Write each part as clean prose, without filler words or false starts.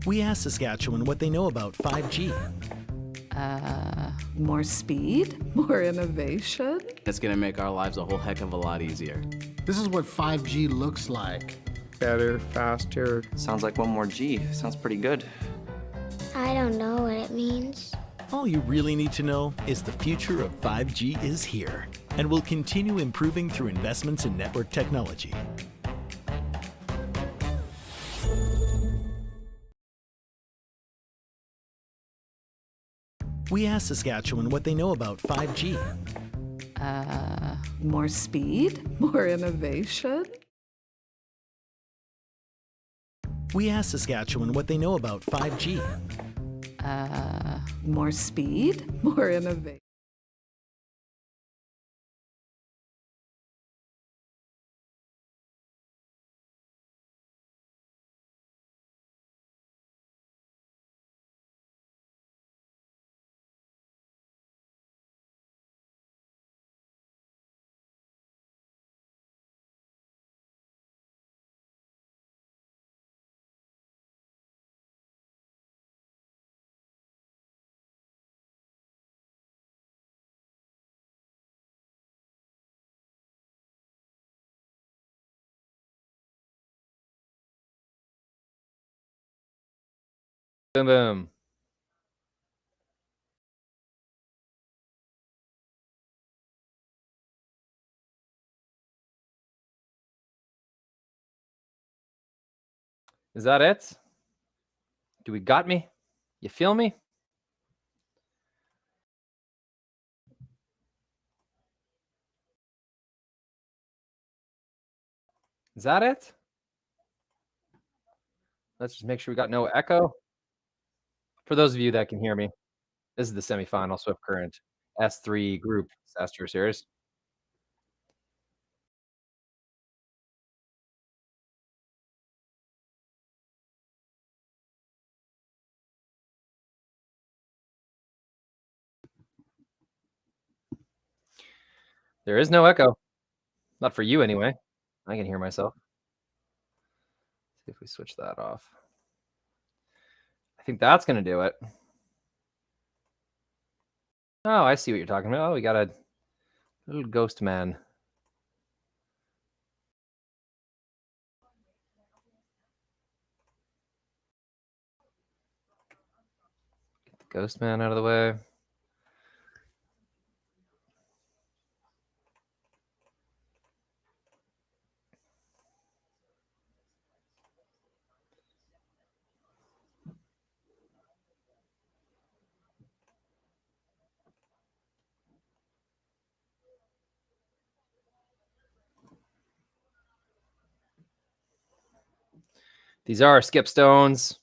We asked Saskatchewan what they know about 5G. More speed, more innovation. It's gonna make our lives a whole heck of a lot easier. This is what 5G looks like. Better, faster. Sounds like one more G. Sounds pretty good. I don't know what it means. All you really need to know is the future of 5G is here and will continue improving through investments in network technology. We asked Saskatchewan what they know about 5G. More speed, more innovation. We asked Saskatchewan what they know about 5G. More speed, more innovation. Boom, boom. Is that it? Do we got me? You feel me? Is that it? Let's just make sure we got no echo. For those of you that can hear me, this is the semifinal Swift Current S3 Group Disaster Series. There is no echo. Not for you anyway. I can hear myself. See if we switch that off. I think that's going to do it. Oh, I see what you're talking about. Oh, we got a little ghost man. Get the ghost man out of the way. These are skip stones.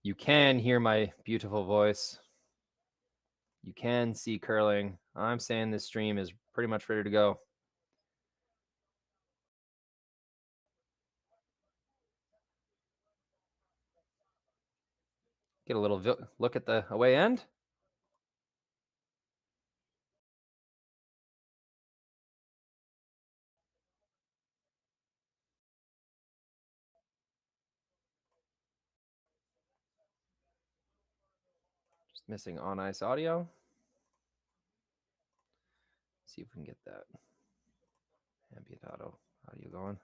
You can hear my beautiful voice. You can see curling. I'm saying this stream is pretty much ready to go. Get a little look at the away end. Just missing on ice audio. See if we can get that ambient audio going.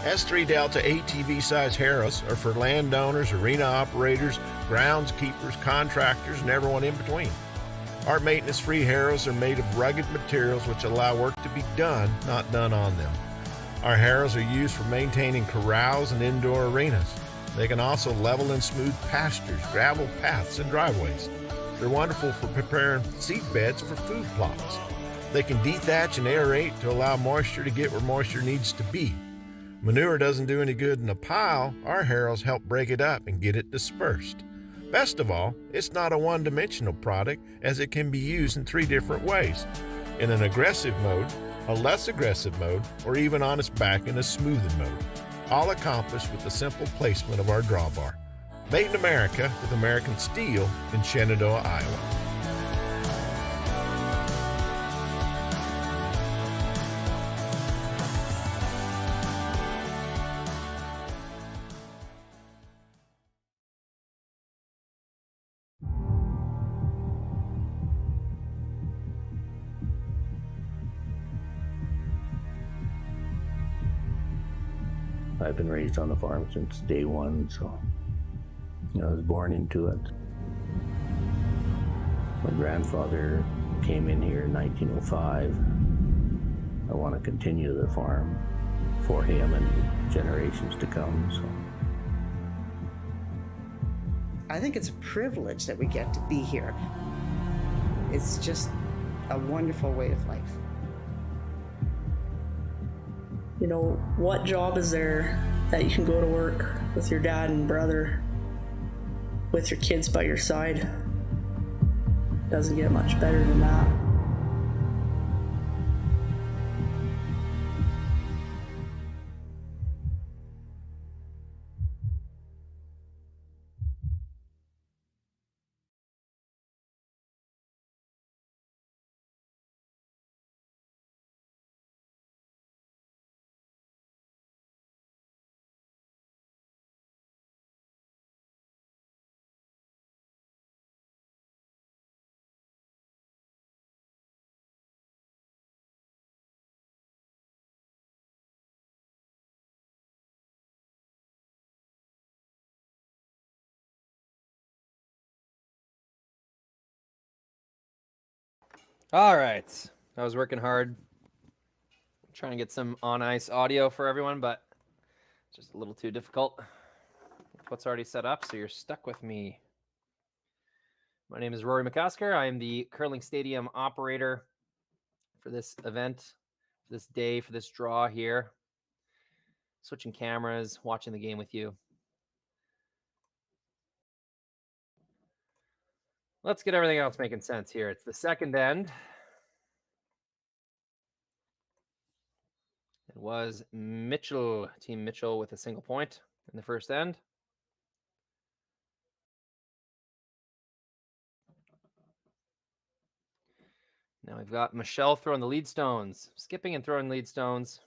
S3 Delta ATV-size harrows are for landowners, arena operators, groundskeepers, contractors, and everyone in between. Our maintenance-free harrows are made of rugged materials which allow work to be done, not done on them. Our harrows are used for maintaining corrals and indoor arenas. They can also level and smooth pastures, gravel paths, and driveways. They're wonderful for preparing seed beds for food plots. They can dethatch and aerate to allow moisture to get where moisture needs to be. Manure doesn't do any good in a pile. Our harrows help break it up and get it dispersed. Best of all, it's not a one-dimensional product, as it can be used in 3 different ways: in an aggressive mode, a less aggressive mode, or even on its back in a smoothing mode, all accomplished with the simple placement of our drawbar. Made in America with American steel in Shenandoah, Iowa. I've been raised on the farm since day one, so I was born into it. My grandfather came in here in 1905. I want to continue the farm for him and generations to come. So I think it's a privilege that we get to be here. It's just a wonderful way of life. You know, what job is there that you can go to work with your dad and brother, with your kids by your side? Doesn't get much better than that. All right. I was working hard trying to get some on-ice audio for everyone, but it's just a little too difficult with what's already set up, so you're stuck with me. My name is Rory McCasker. I am the curling stadium operator for this event, for this day, for this draw here. Switching cameras, watching the game with you. Let's get everything else making sense here. It's the second end. It was Mitchell, Team Mitchell, with a single point in the first end. Now we've got Michelle throwing the lead stones, skipping and throwing lead stones.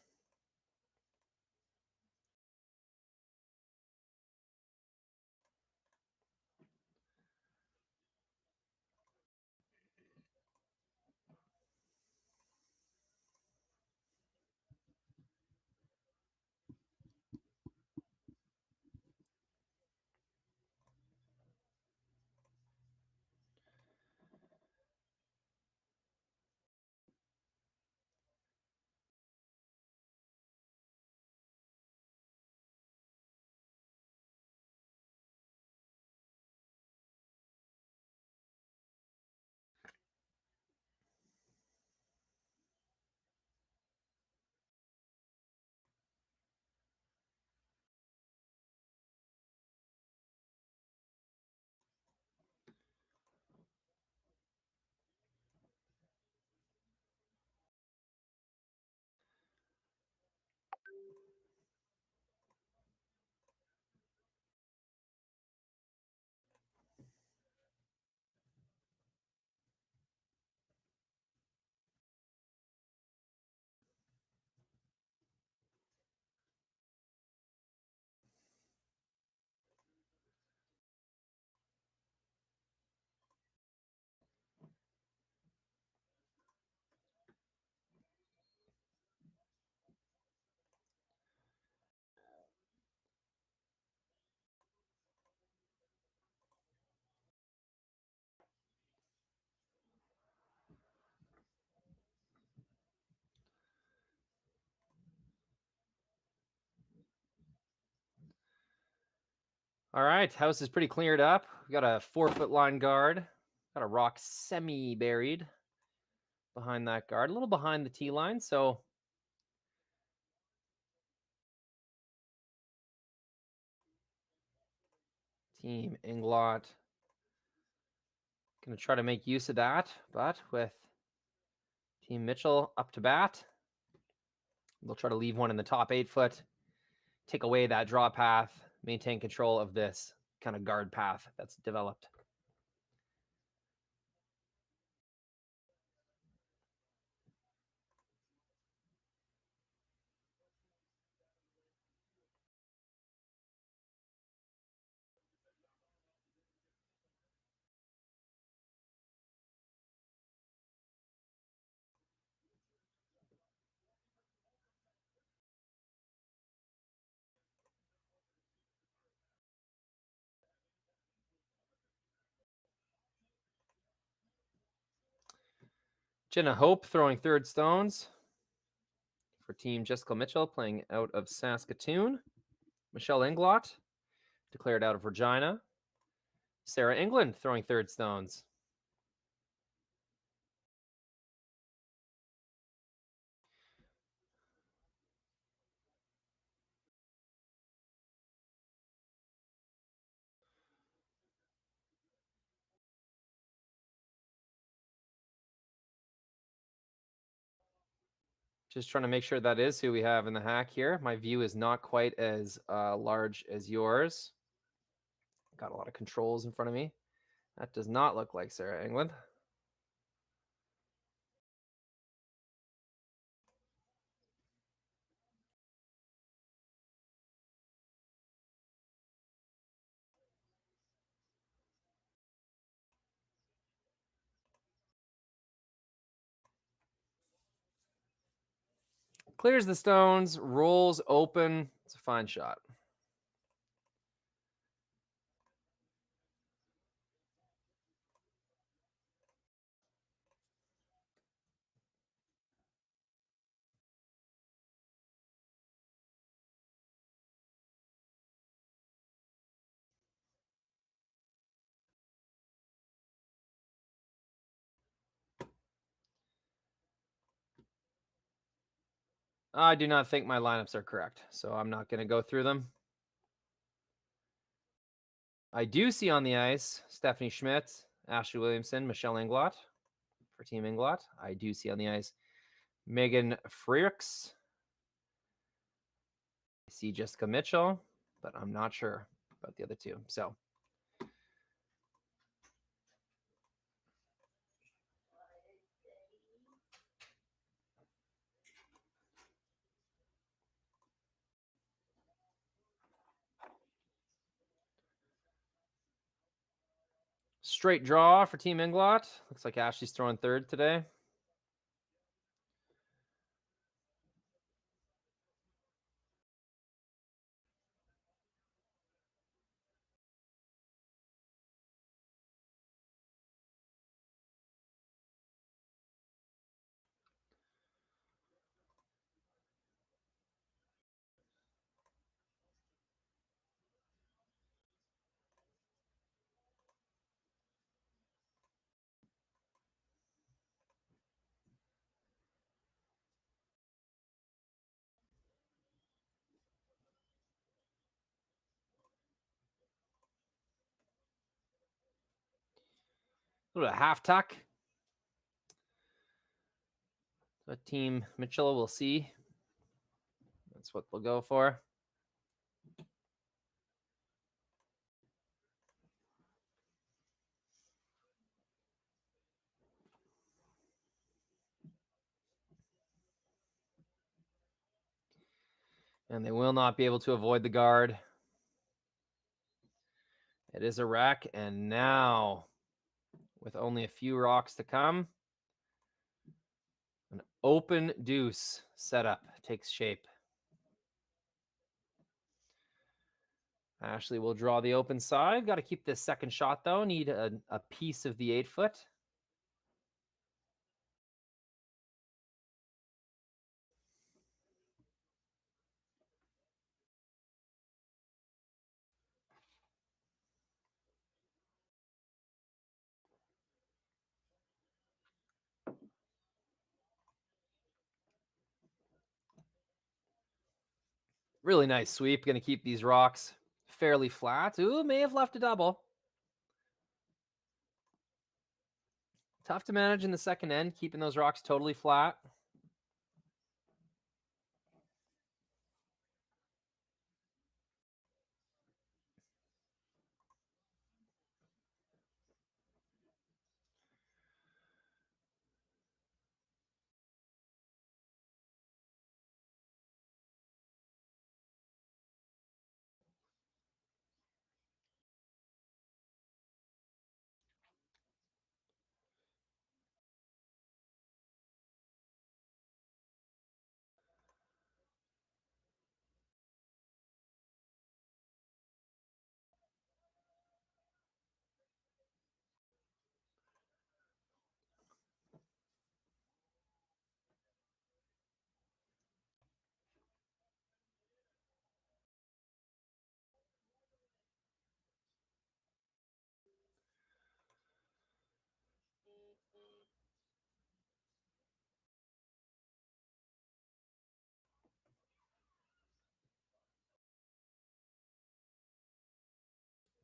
All right, house is pretty cleared up. We got a 4-foot line guard. Got a rock semi-buried behind that guard, a little behind the tee line. So Team Englot going to try to make use of that, but with Team Mitchell up to bat, they'll try to leave one in the top 8-foot, take away that draw path, maintain control of this kind of guard path that's developed. Jenna Hope throwing third stones for Team Jessica Mitchell, playing out of Saskatoon. Michelle Englot declared out of Regina. Sarah England throwing third stones. Just trying to make sure that is who we have in the hack here. My view is not quite as large as yours. Got a lot of controls in front of me. That does not look like Sarah England. Clears the stones, rolls open. It's a fine shot. I do not think my lineups are correct, so I'm not going to go through them. I do see on the ice Stephanie Schmidt, Ashley Williamson, Michelle Englot for Team Englot. I do see on the ice Megan Freirks. I see Jessica Mitchell, but I'm not sure about the other two. So straight draw for Team Englot. Looks like Ashley's throwing third today. A little bit of half tuck. So Team Mitchell will see. That's what they'll go for. And they will not be able to avoid the guard. It is a wreck, and now, with only a few rocks to come, an open deuce setup takes shape. Ashley will draw the open side. Got to keep this second shot, though. Need a piece of the 8-foot. Really nice sweep. Going to keep these rocks fairly flat. Ooh, may have left a double. Tough to manage in the second end, keeping those rocks totally flat.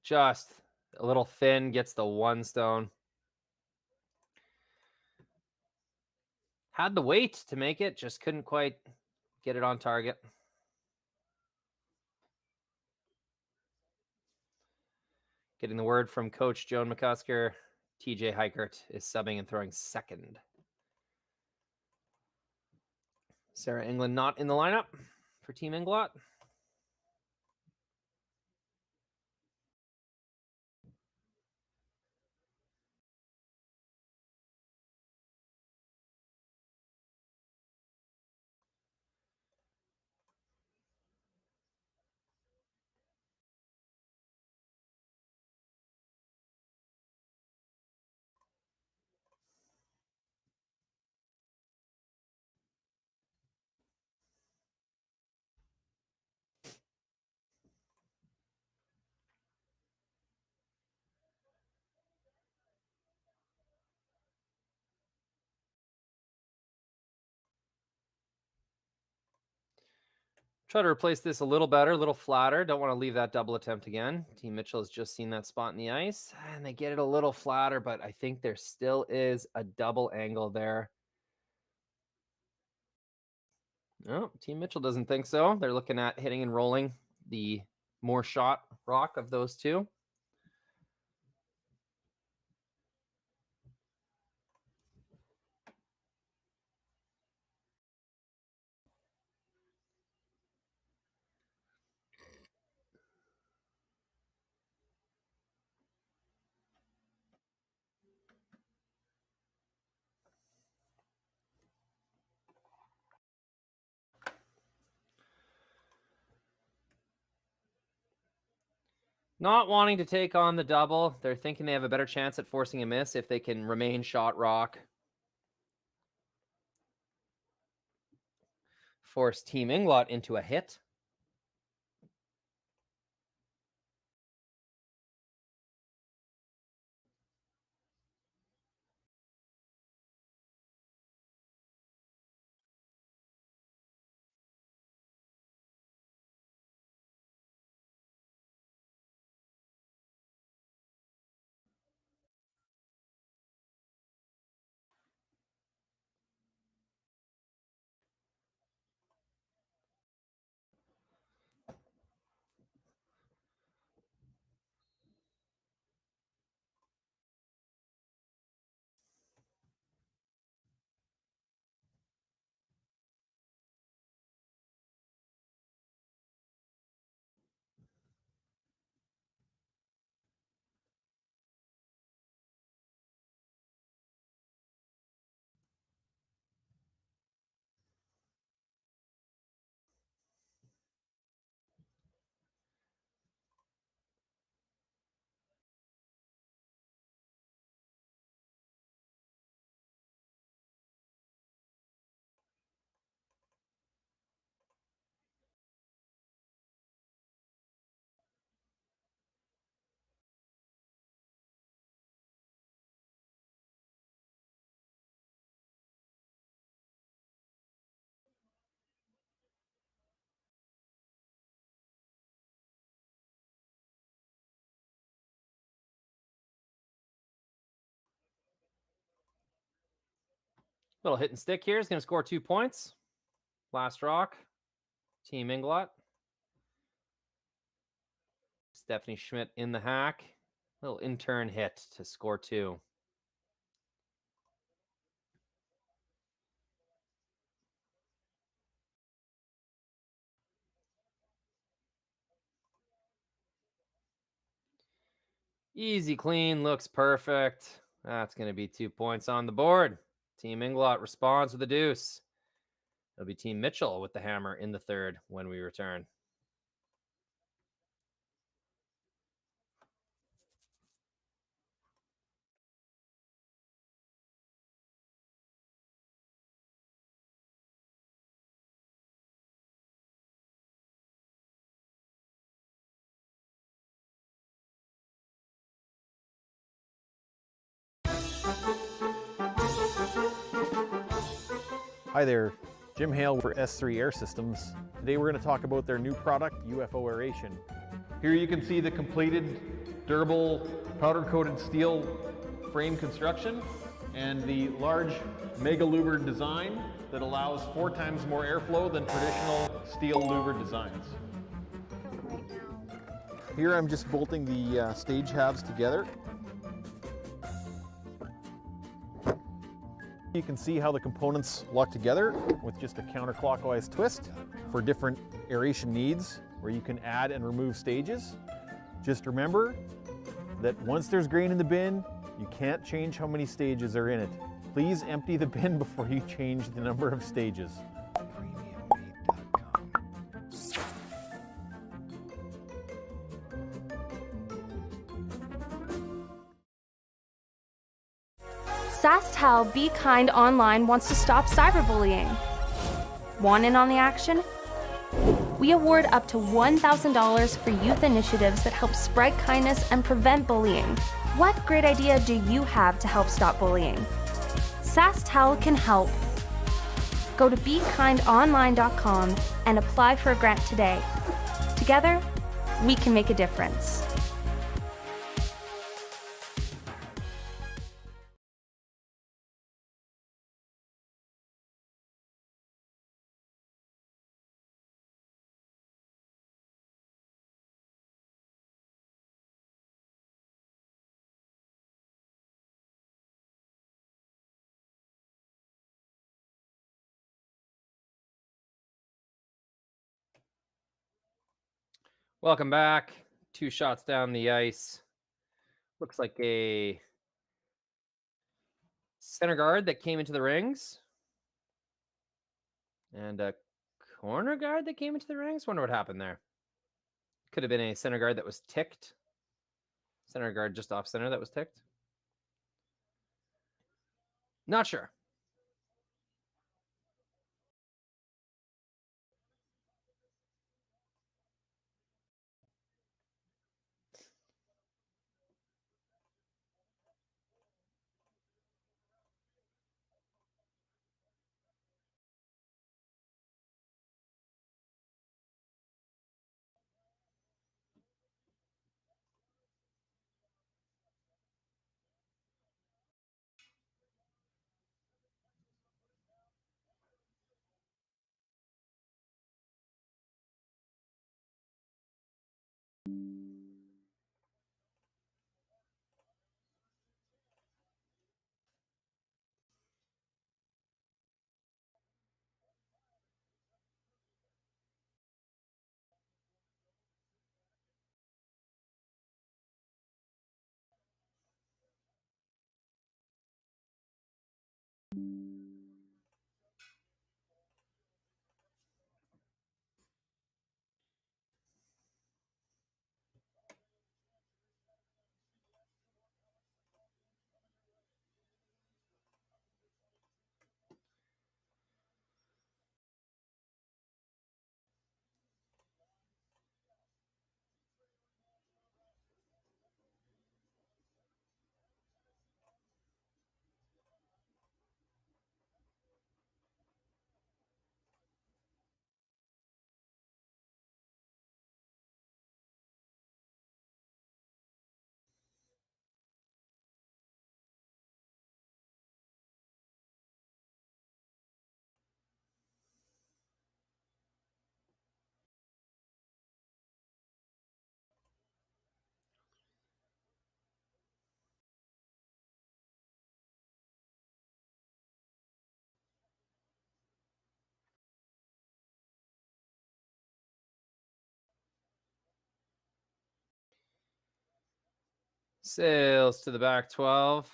Just a little thin, gets the one stone. Had the weight to make it, just couldn't quite get it on target. Getting the word from Coach Joan McCusker, TJ Heikert is subbing and throwing second. Sarah England not in the lineup for Team Englot. Try to replace this a little better, a little flatter. Don't want to leave that double attempt again. Team Mitchell has just seen that spot in the ice, and they get it a little flatter, but I think there still is a double angle there. No, Team Mitchell doesn't think so. They're looking at hitting and rolling the more shot rock of those two. Not wanting to take on the double. They're thinking they have a better chance at forcing a miss if they can remain shot rock. Force Team Englot into a hit. Little hit and stick here is going to score 2 points. Last rock, Team Englot. Stephanie Schmidt in the hack. Little intern hit to score 2. Easy clean, looks perfect. That's going to be 2 points on the board. Team Englot responds with a deuce. It'll be Team Mitchell with the hammer in the third when we return. Hi there, Jim Hale for S3 Air Systems. Today we're going to talk about their new product, UFO Aeration. Here you can see the completed durable powder-coated steel frame construction and the large mega louver design that allows 4 times more airflow than traditional steel louver designs. Here I'm just bolting the stage halves together. You can see how the components lock together with just a counterclockwise twist for different aeration needs where you can add and remove stages. Just remember that once there's grain in the bin, you can't change how many stages are in it. Please empty the bin before you change the number of stages. SaskTel Be Kind Online wants to stop cyberbullying. Want in on the action? We award up to $1,000 for youth initiatives that help spread kindness and prevent bullying. What great idea do you have to help stop bullying? SaskTel can help. Go to BeKindOnline.com and apply for a grant today. Together, we can make a difference. Welcome back. 2 shots down the ice. Looks like a center guard that came into the rings. And a corner guard that came into the rings. Wonder what happened there. Could have been a center guard that was ticked. Center guard just off center that was ticked. Not sure. Sails to the back 12.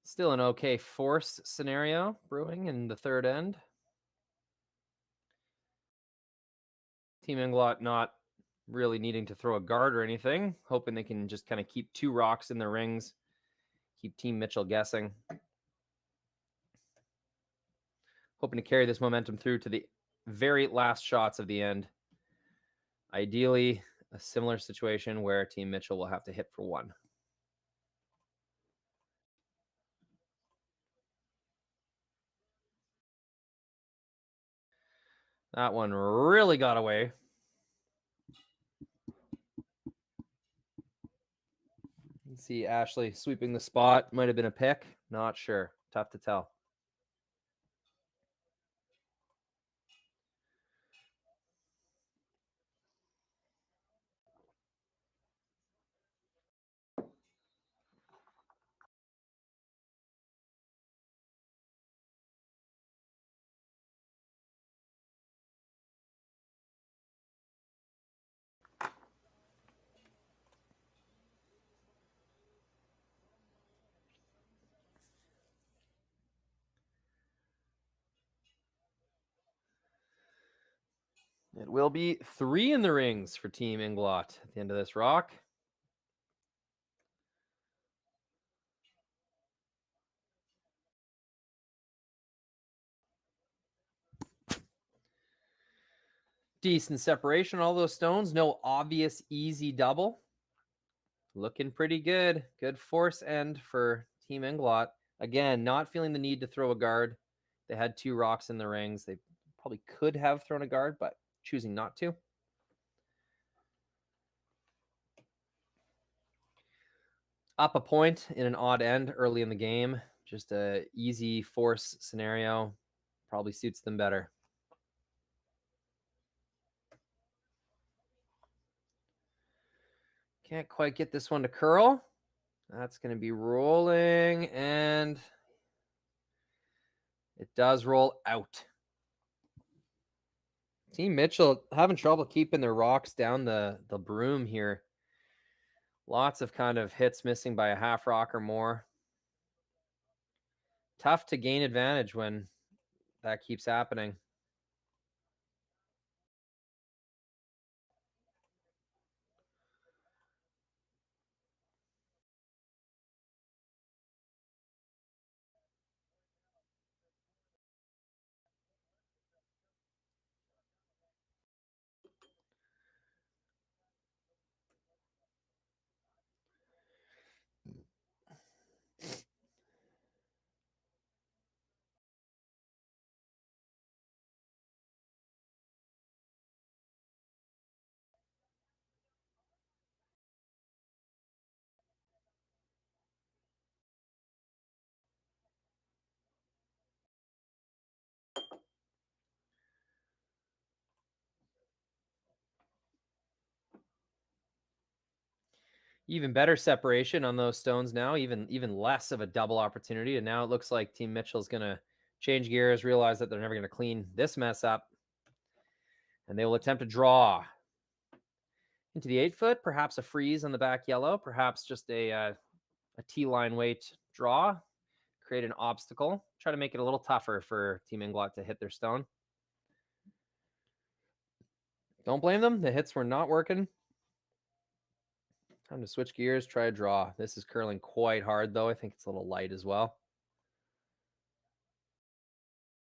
Still an okay force scenario brewing in the third end. Team Englot not really needing to throw a guard or anything, hoping they can just kind of keep 2 rocks in the rings, keep Team Mitchell guessing. Hoping to carry this momentum through to the very last shots of the end. Ideally, a similar situation where Team Mitchell will have to hit for 1. That one really got away. You can see Ashley sweeping the spot. Might have been a pick. Not sure. Tough to tell. It will be 3 in the rings for Team Englot at the end of this rock. Decent separation, all those stones. No obvious easy double. Looking pretty good. Good force end for Team Englot. Again, not feeling the need to throw a guard. They had 2 rocks in the rings. They probably could have thrown a guard, but choosing not to. Up a point in an odd end early in the game. Just a easy force scenario. Probably suits them better. Can't quite get this one to curl. That's going to be rolling, and it does roll out. Team Mitchell having trouble keeping their rocks down the broom here. Lots of kind of hits missing by a half rock or more. Tough to gain advantage when that keeps happening. Even better separation on those stones now, even less of a double opportunity. And now it looks like Team Mitchell's going to change gears, realize that they're never going to clean this mess up. And they will attempt to draw into the 8-foot, perhaps a freeze on the back yellow, perhaps just a T-line weight draw, create an obstacle, try to make it a little tougher for Team Englot to hit their stone. Don't blame them. The hits were not working. Time to switch gears, try a draw. This is curling quite hard, though. I think it's a little light as well.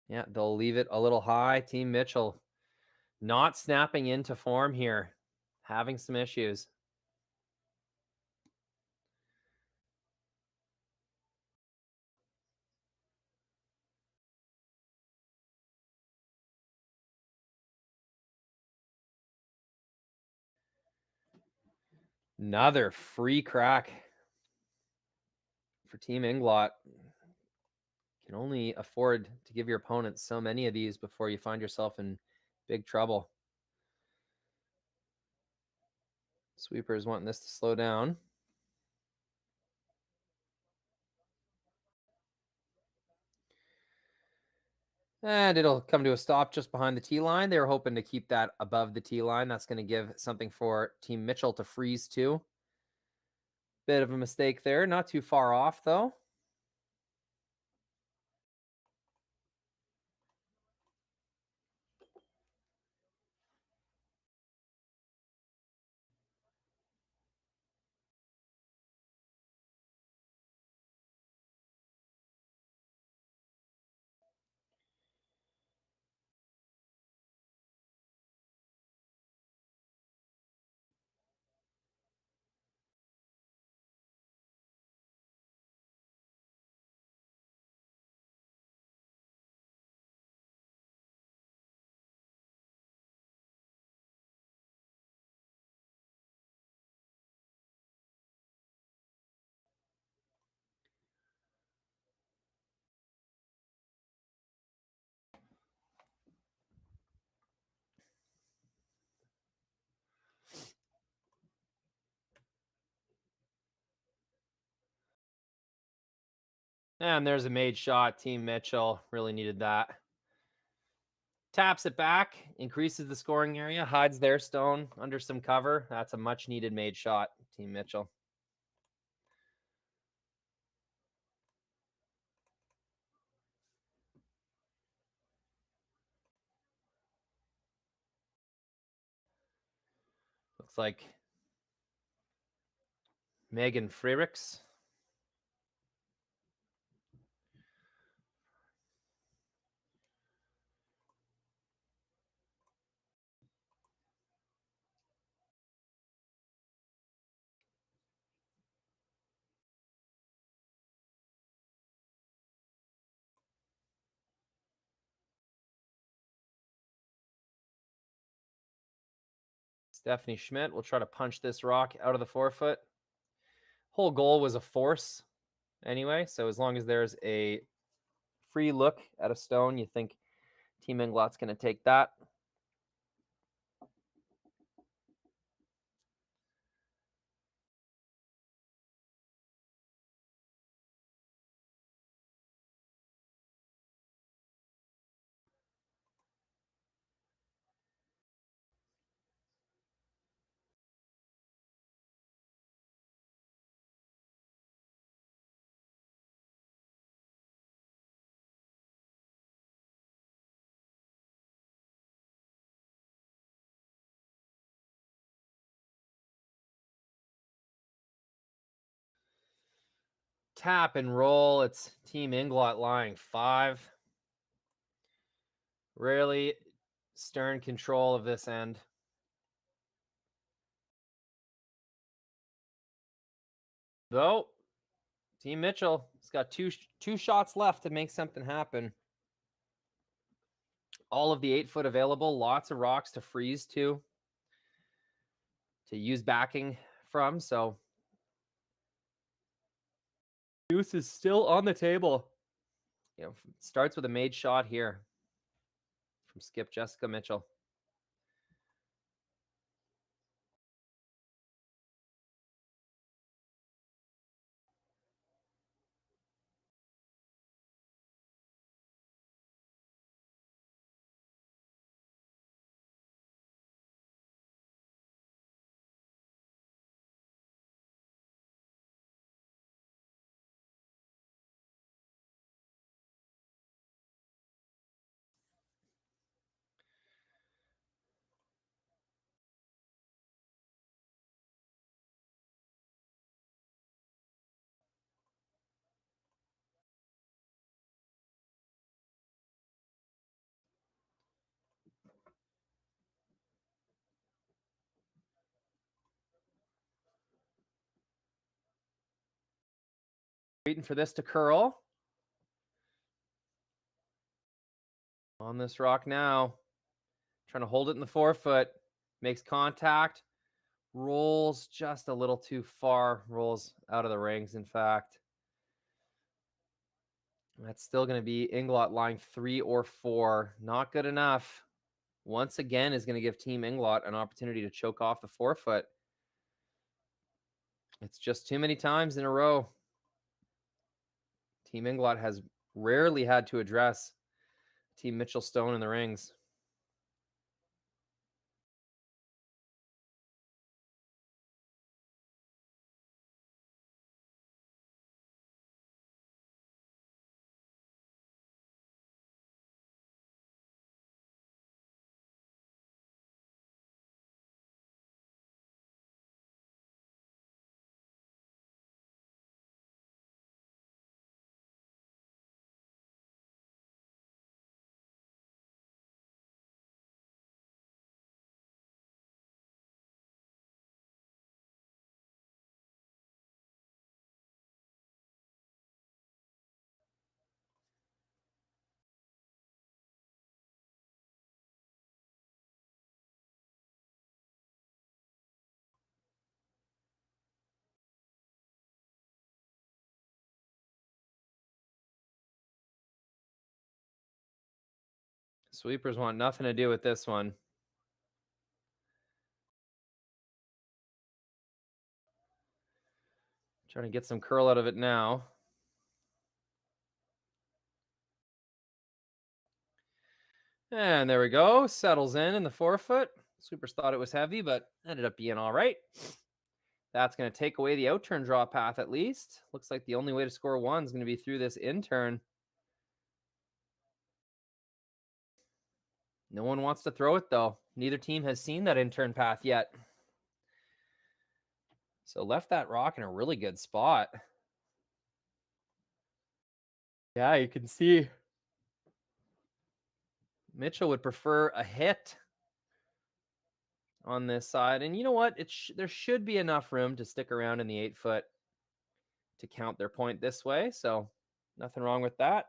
Yeah, they'll leave it a little high. Team Mitchell not snapping into form here, having some issues. Another free crack for Team Englot. Can only afford to give your opponent so many of these before you find yourself in big trouble. Sweeper's wanting this to slow down. And it'll come to a stop just behind the tee line. They were hoping to keep that above the tee line. That's going to give something for Team Mitchell to freeze to. Bit of a mistake there. Not too far off, though. And there's a made shot. Team Mitchell really needed that. Taps it back, increases the scoring area, hides their stone under some cover. That's a much needed made shot, Team Mitchell. Looks like Megan Frericks. Stephanie Schmidt will try to punch this rock out of the 4-foot. Whole goal was a force anyway, so as long as there's a free look at a stone, you think Team Englot's going to take that. Tap and roll. It's Team Englot lying 5. Really stern control of this end. Though, Team Mitchell has got two shots left to make something happen. All of the 8-foot available. Lots of rocks to freeze to use backing from. So, Deuce is still on the table. You know, starts with a made shot here from skip Jessica Mitchell. Waiting for this to curl. On this rock now. Trying to hold it in the 4-foot. Makes contact. Rolls just a little too far. Rolls out of the rings, in fact. That's still going to be Englot lying 3 or 4. Not good enough. Once again is going to give Team Englot an opportunity to choke off the 4-foot. It's just too many times in a row. Team Englot has rarely had to address Team Mitchell Stone in the rings. Sweepers want nothing to do with this one. Trying to get some curl out of it now. And there we go. Settles in the forefoot. Sweepers thought it was heavy, but ended up being all right. That's going to take away the out-turn draw path at least. Looks like the only way to score one is going to be through this in-turn. No one wants to throw it, though. Neither team has seen that in-turn path yet. So left that rock in a really good spot. Yeah, you can see Mitchell would prefer a hit on this side. And you know what? There should be enough room to stick around in the 8-foot to count their point this way. So nothing wrong with that.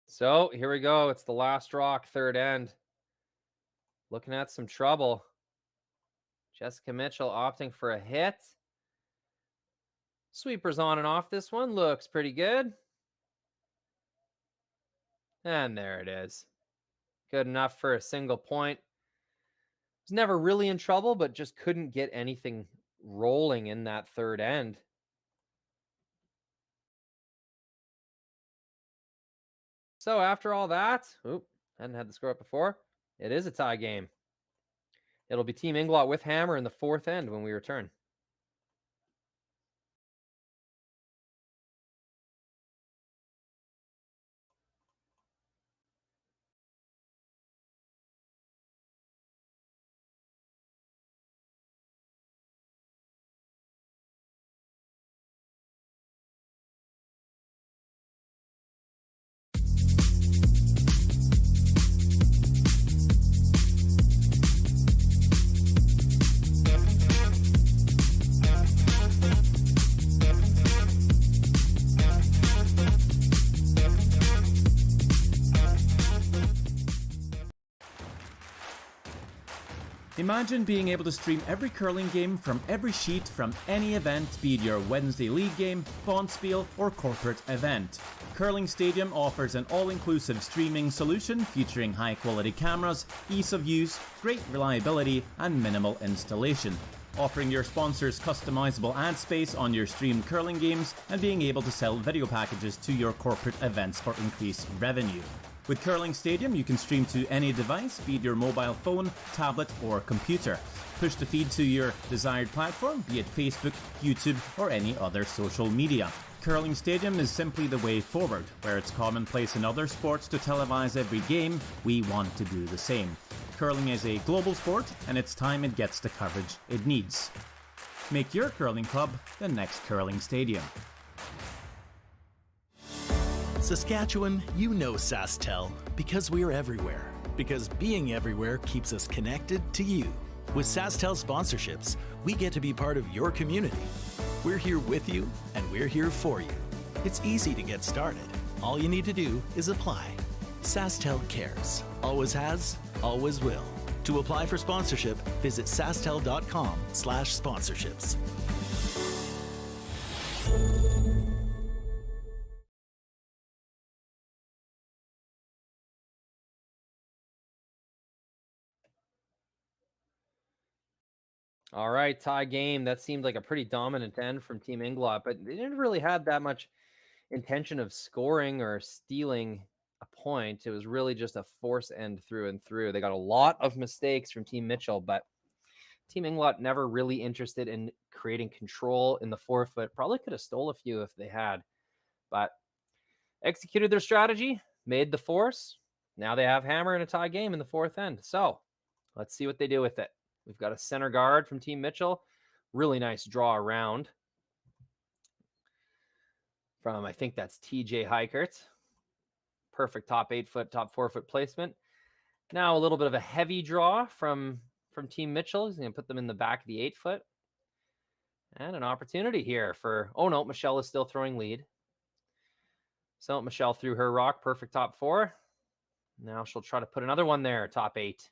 So here we go. It's the last rock, third end. Looking at some trouble. Jessica Mitchell opting for a hit. Sweepers on and off this one. Looks pretty good. And there it is. Good enough for a single point. Was never really in trouble, but just couldn't get anything rolling in that third end. So after all that, hadn't had the score up before. It is a tie game. It'll be Team Englot with hammer in the fourth end when we return. Imagine being able to stream every curling game from every sheet from any event, be it your Wednesday league game, bonspiel, or corporate event. Curling Stadium offers an all-inclusive streaming solution featuring high-quality cameras, ease of use, great reliability, and minimal installation. Offering your sponsors customizable ad space on your streamed curling games and being able to sell video packages to your corporate events for increased revenue. With Curling Stadium, you can stream to any device, be it your mobile phone, tablet, or computer. Push the feed to your desired platform, be it Facebook, YouTube, or any other social media. Curling Stadium is simply the way forward. Where it's commonplace in other sports to televise every game, we want to do the same. Curling is a global sport, and it's time it gets the coverage it needs. Make your curling club the next Curling Stadium. Saskatchewan, you know SaskTel because we're everywhere. Because being everywhere keeps us connected to you. With SaskTel sponsorships, we get to be part of your community. We're here with you, and we're here for you. It's easy to get started. All you need to do is apply. SaskTel cares. Always has, always will. To apply for sponsorship, visit sastel.com/sponsorships. All right, tie game. That seemed like a pretty dominant end from Team Englot, but they didn't really have that much intention of scoring or stealing a point. It was really just a force end through and through. They got a lot of mistakes from Team Mitchell, but Team Englot never really interested in creating control in the forefoot. Probably could have stole a few if they had, but executed their strategy, made the force. Now they have hammer and a tie game in the fourth end. So let's see what they do with it. We've got a center guard from Team Mitchell. Really nice draw around from, I think that's TJ Heikert. Perfect top 8 foot, top 4 foot placement. Now a little bit of a heavy draw from Team Mitchell. He's going to put them in the back of the 8 foot. And an opportunity here for, oh no, Michelle is still throwing lead. So Michelle threw her rock, perfect top 4. Now she'll try to put another one there, top 8.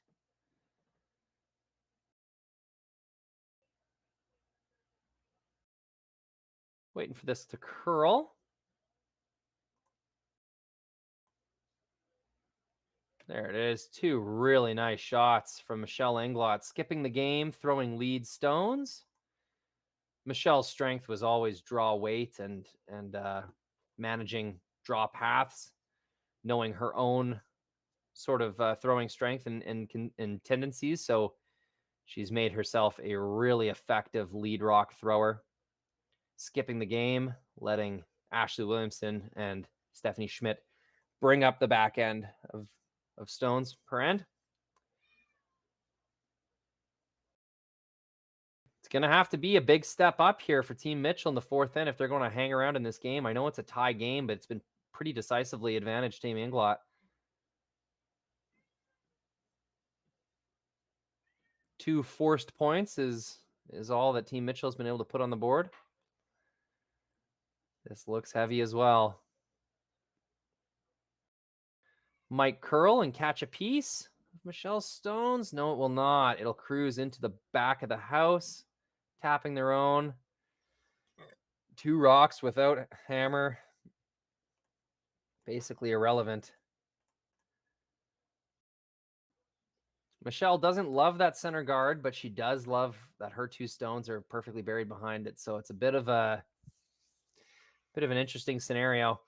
Waiting for this to curl. There it is. 2 really nice shots from Michelle Englot, skipping the game, throwing lead stones. Michelle's strength was always draw weight and managing draw paths, knowing her own sort of throwing strength and tendencies. So she's made herself a really effective lead rock thrower, skipping the game, letting Ashley Williamson and Stephanie Schmidt bring up the back end of stones per end. It's going to have to be a big step up here for Team Mitchell in the 4th end if they're going to hang around in this game. I know it's a tie game, but it's been pretty decisively advantaged Team Englot. 2 forced points is all that Team Mitchell has been able to put on the board. This looks heavy as well. Might curl and catch a piece of Michelle's stones. No, it will not. It'll cruise into the back of the house, tapping their own. 2 rocks without hammer. Basically irrelevant. Michelle doesn't love that center guard, but she does love that her 2 stones are perfectly buried behind it. So it's a bit of an interesting scenario.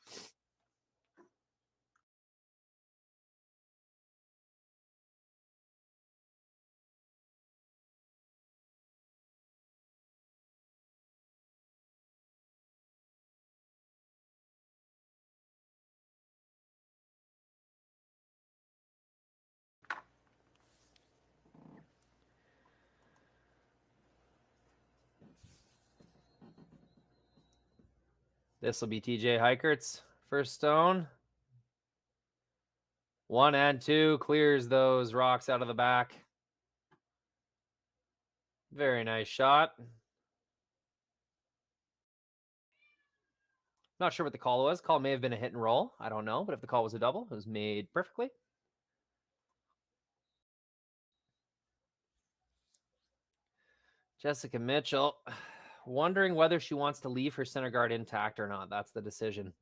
This will be TJ Heikert's first stone. 1 and 2 clears those rocks out of the back. Very nice shot. Not sure what the call was. Call may have been a hit and roll. I don't know. But if the call was a double, it was made perfectly. Jessica Mitchell, wondering whether she wants to leave her center guard intact or not. That's the decision.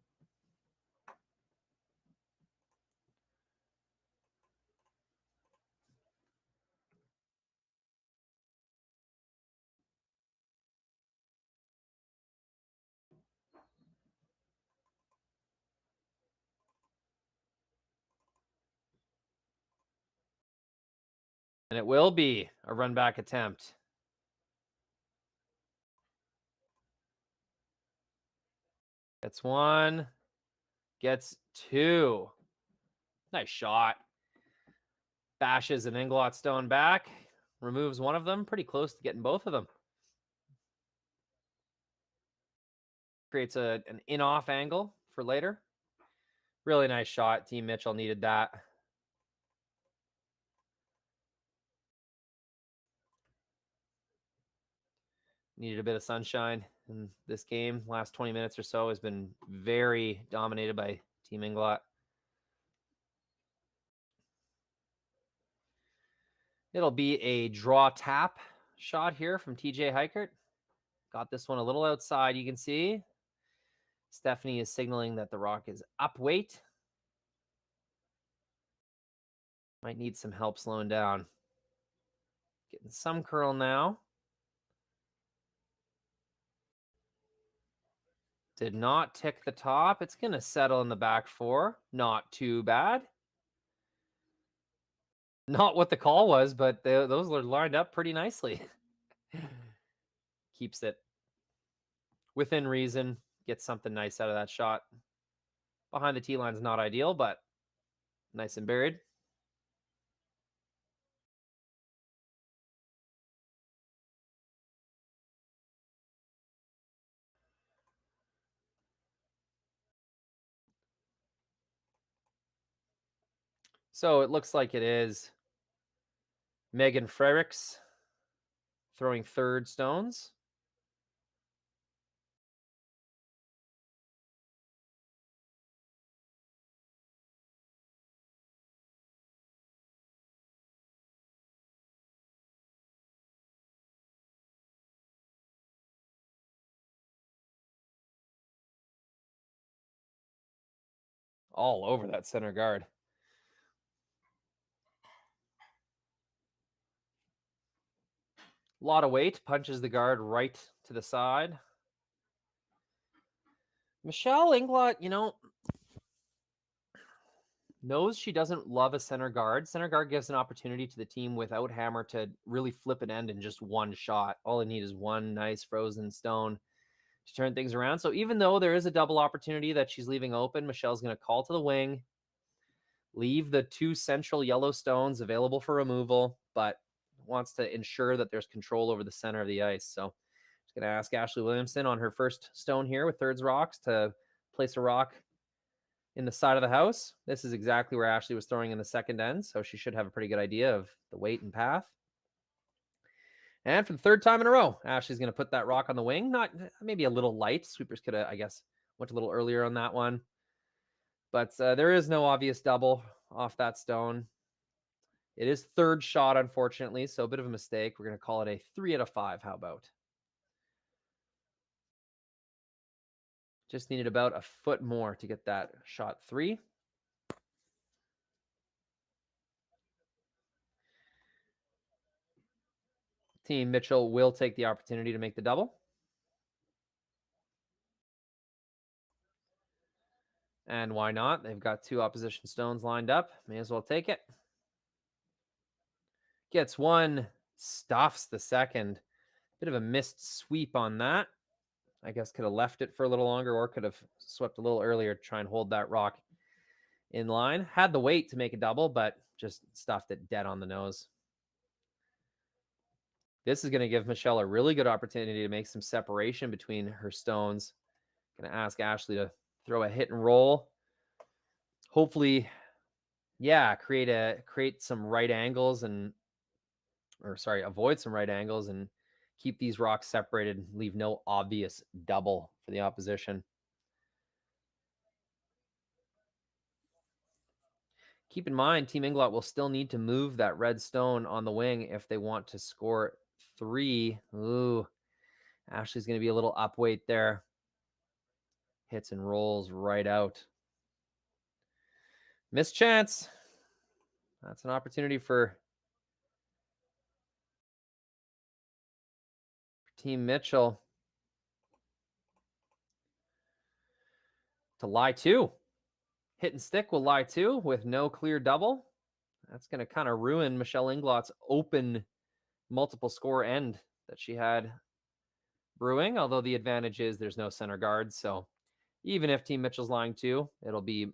And it will be a run back attempt. Gets 1, gets 2. Nice shot. Bashes an Englot stone back, removes one of them, pretty close to getting both of them. Creates an in-off angle for later. Really nice shot. Team Mitchell needed that. Needed a bit of sunshine in this game. Last 20 minutes or so has been very dominated by Team Englot. It'll be a draw tap shot here from TJ Heikert. Got this one a little outside, you can see. Stephanie is signaling that the rock is up weight. Might need some help slowing down. Getting some curl now. Did not tick the top. It's going to settle in the back 4. Not too bad. Not what the call was, but those are lined up pretty nicely. Keeps it within reason. Gets something nice out of that shot. Behind the tee line is not ideal, but nice and buried. So it looks like it is Megan Frericks throwing third stones. All over that center guard. A lot of weight, punches the guard right to the side. Michelle Englot, you know, knows she doesn't love a center guard. Center guard gives an opportunity to the team without Hammer to really flip an end in just one shot. All they need is one nice frozen stone to turn things around. So even though there is a double opportunity that she's leaving open, Michelle's going to call to the wing, leave the two central yellow stones available for removal, but wants to ensure that there's control over the center of the ice. So she's going to ask Ashley Williamson on her first stone here with thirds rocks to place a rock in the side of the house. This is exactly where Ashley was throwing in the second end, so she should have a pretty good idea of the weight and path. And for the third time in a row, Ashley's going to put that rock on the wing. Not maybe a little light. Sweepers could have, I guess, went a little earlier on that one. But there is no obvious double off that stone. It is third shot, unfortunately, so a bit of a mistake. We're going to call it a 3 out of 5. How about? Just needed about a foot more to get that shot 3. Team Mitchell will take the opportunity to make the double. And why not? They've got two opposition stones lined up. May as well take it. Gets one, stuffs the second. Bit of a missed sweep on that. I guess could have left it for a little longer or could have swept a little earlier to try and hold that rock in line. Had the weight to make a double, but just stuffed it dead on the nose. This is going to give Michelle a really good opportunity to make some separation between her stones. Going to ask Ashley to throw a hit and roll. Hopefully, yeah, create some right angles avoid some right angles and keep these rocks separated, leave no obvious double for the opposition. Keep in mind, Team Englot will still need to move that red stone on the wing if they want to score 3. Ooh, Ashley's going to be a little up weight there. Hits and rolls right out. Missed chance. That's an opportunity for Team Mitchell to lie 2. Hit and stick will lie 2 with no clear double. That's going to kind of ruin Michelle Englot's open multiple score end that she had brewing, although the advantage is there's no center guard. So even if Team Mitchell's lying 2, it'll be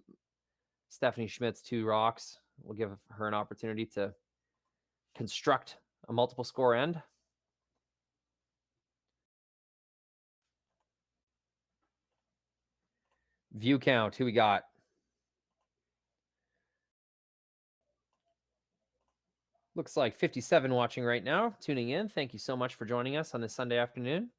Stephanie Schmidt's 2 rocks. We'll give her an opportunity to construct a multiple score end. View count, who we got? Looks like 57 watching right now, tuning in. Thank you so much for joining us on this Sunday afternoon.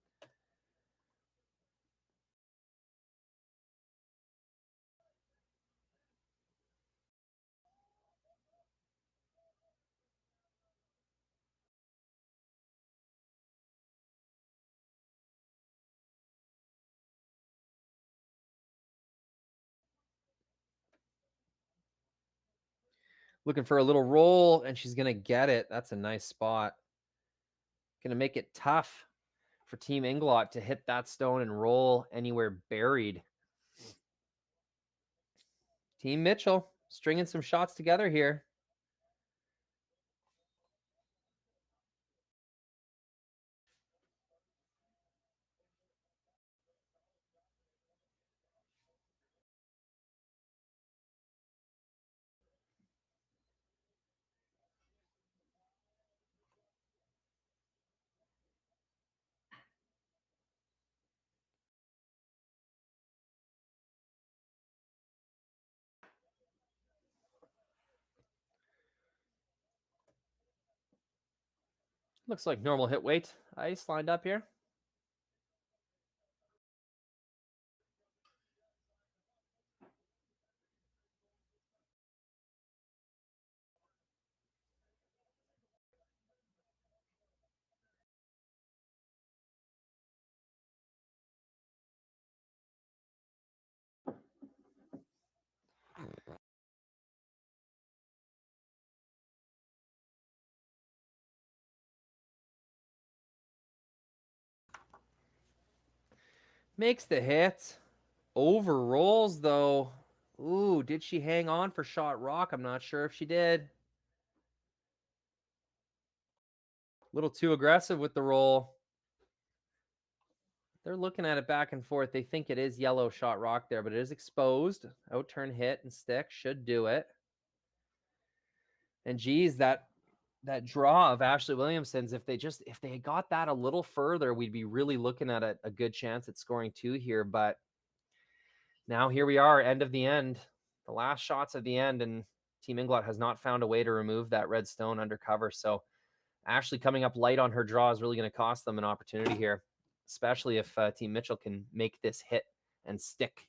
Looking for a little roll, and she's going to get it. That's a nice spot. Going to make it tough for Team Englot to hit that stone and roll anywhere buried. Team Mitchell stringing some shots together here. Looks like normal hit weight ice lined up here. Makes the hit. Overrolls, though. Ooh, did she hang on for shot rock? I'm not sure if she did. A little too aggressive with the roll. They're looking at it back and forth. They think it is yellow shot rock there, but it is exposed. Out-turn hit and stick should do it. And geez, that draw of Ashley Williamson's, if they had got that a little further, we'd be really looking at a good chance at scoring 2 here. But now here we are, end of the end, the last shots of the end, and Team Englot has not found a way to remove that red stone under cover. So Ashley coming up light on her draw is really going to cost them an opportunity here, especially if Team Mitchell can make this hit and stick.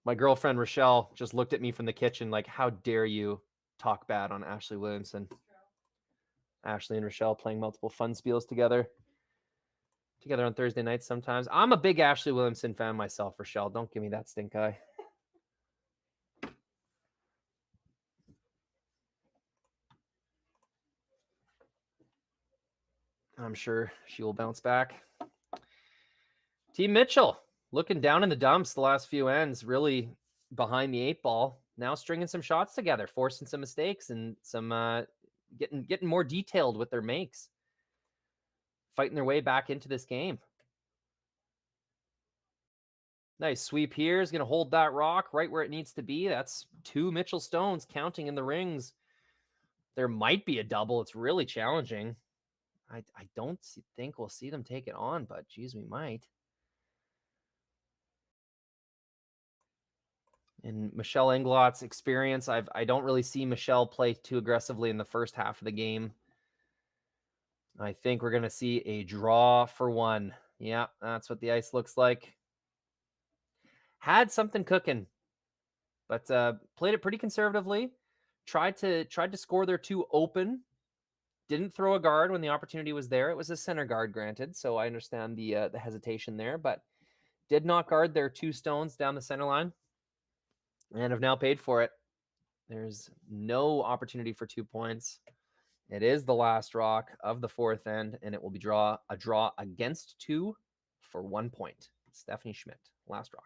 My girlfriend, Rochelle, just looked at me from the kitchen like, how dare you talk bad on Ashley Williamson? Ashley and Rochelle playing multiple fun spiels together on Thursday nights sometimes. I'm a big Ashley Williamson fan myself, Rochelle. Don't give me that stink eye. I'm sure she will bounce back. Team Mitchell looking down in the dumps the last few ends, really behind the 8 ball. Now stringing some shots together, forcing some mistakes and some getting more detailed with their makes. Fighting their way back into this game. Nice sweep here. Is going to hold that rock right where it needs to be. That's 2 Mitchell stones counting in the rings. There might be a double. It's really challenging. I don't think we'll see them take it on, but geez, we might. In Michelle Englot's experience, I don't really see Michelle play too aggressively in the first half of the game. I think we're going to see a draw for 1. Yeah, that's what the ice looks like. Had something cooking, but played it pretty conservatively. Tried to score their 2 open. Didn't throw a guard when the opportunity was there. It was a center guard, granted, so I understand the hesitation there, but did not guard their 2 stones down the center line and have now paid for it. There's no opportunity for 2 points. It is the last rock of the 4th end, and it will be a draw against 2 for 1 point. Stephanie Schmidt, last rock.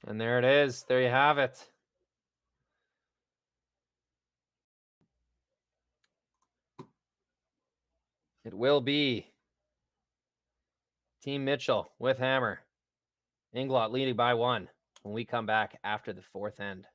And there it is. There you have it. It will be Team Mitchell with hammer. Englot leading by 1 when we come back after the 4th end.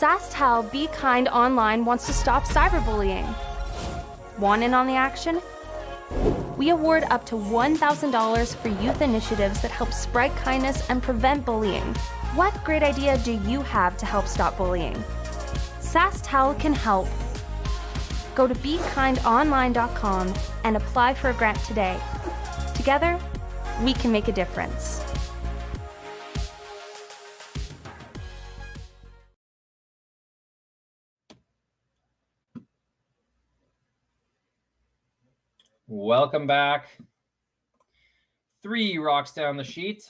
SaskTel Be Kind Online wants to stop cyberbullying. Want in on the action? We award up to $1,000 for youth initiatives that help spread kindness and prevent bullying. What great idea do you have to help stop bullying? SaskTel can help. Go to BeKindOnline.com and apply for a grant today. Together, we can make a difference. Welcome back. 3 rocks down the sheet.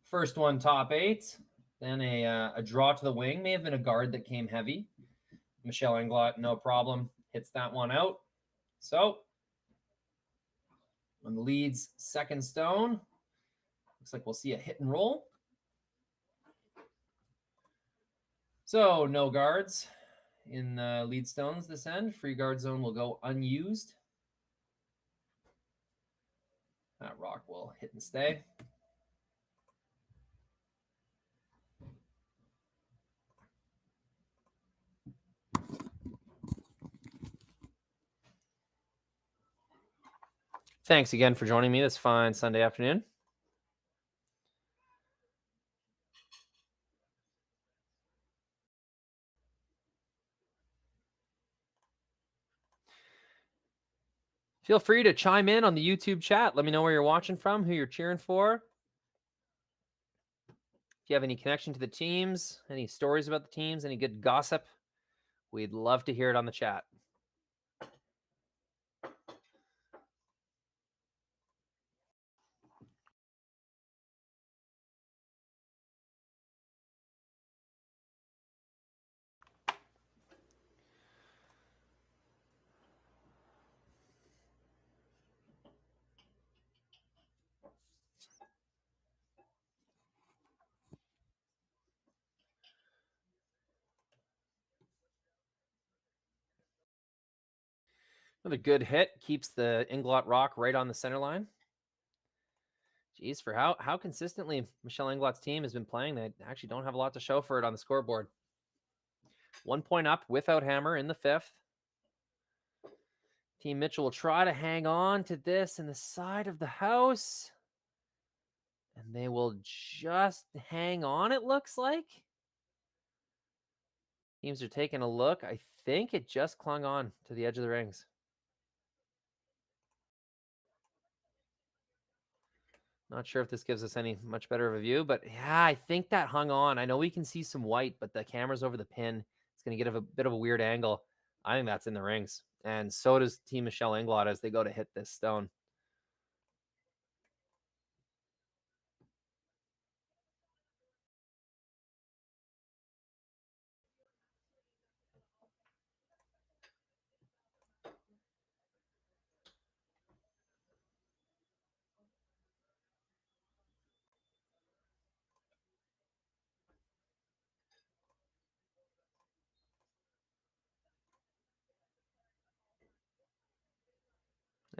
First one, top 8. Then a draw to the wing. May have been a guard that came heavy. Michelle Englot, no problem. Hits that one out. So, on the lead's second stone, looks like we'll see a hit and roll. So, no guards in the lead stones this end. Free guard zone will go unused. That rock will hit and stay. Thanks again for joining me this fine Sunday afternoon. Feel free to chime in on the YouTube chat. Let me know where you're watching from, who you're cheering for. If you have any connection to the teams, any stories about the teams, any good gossip, we'd love to hear it on the chat. Another good hit. Keeps the Englot rock right on the center line. Geez, for how consistently Michelle Englot's team has been playing, they actually don't have a lot to show for it on the scoreboard. 1 point up without hammer in the 5th. Team Mitchell will try to hang on to this in the side of the house. And they will just hang on, it looks like. Teams are taking a look. I think it just clung on to the edge of the rings. Not sure if this gives us any much better of a view, but yeah, I think that hung on. I know we can see some white, but the camera's over the pin. It's going to get a bit of a weird angle. I think that's in the rings. And so does Team Michelle Englot as they go to hit this stone.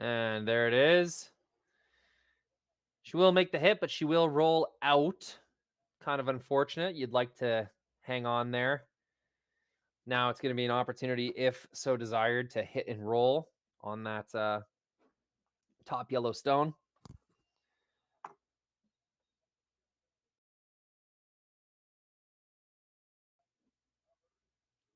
And there it is. She will make the hit, but she will roll out. Kind of unfortunate. You'd like to hang on there. Now it's going to be an opportunity, if so desired, to hit and roll on that top yellow stone.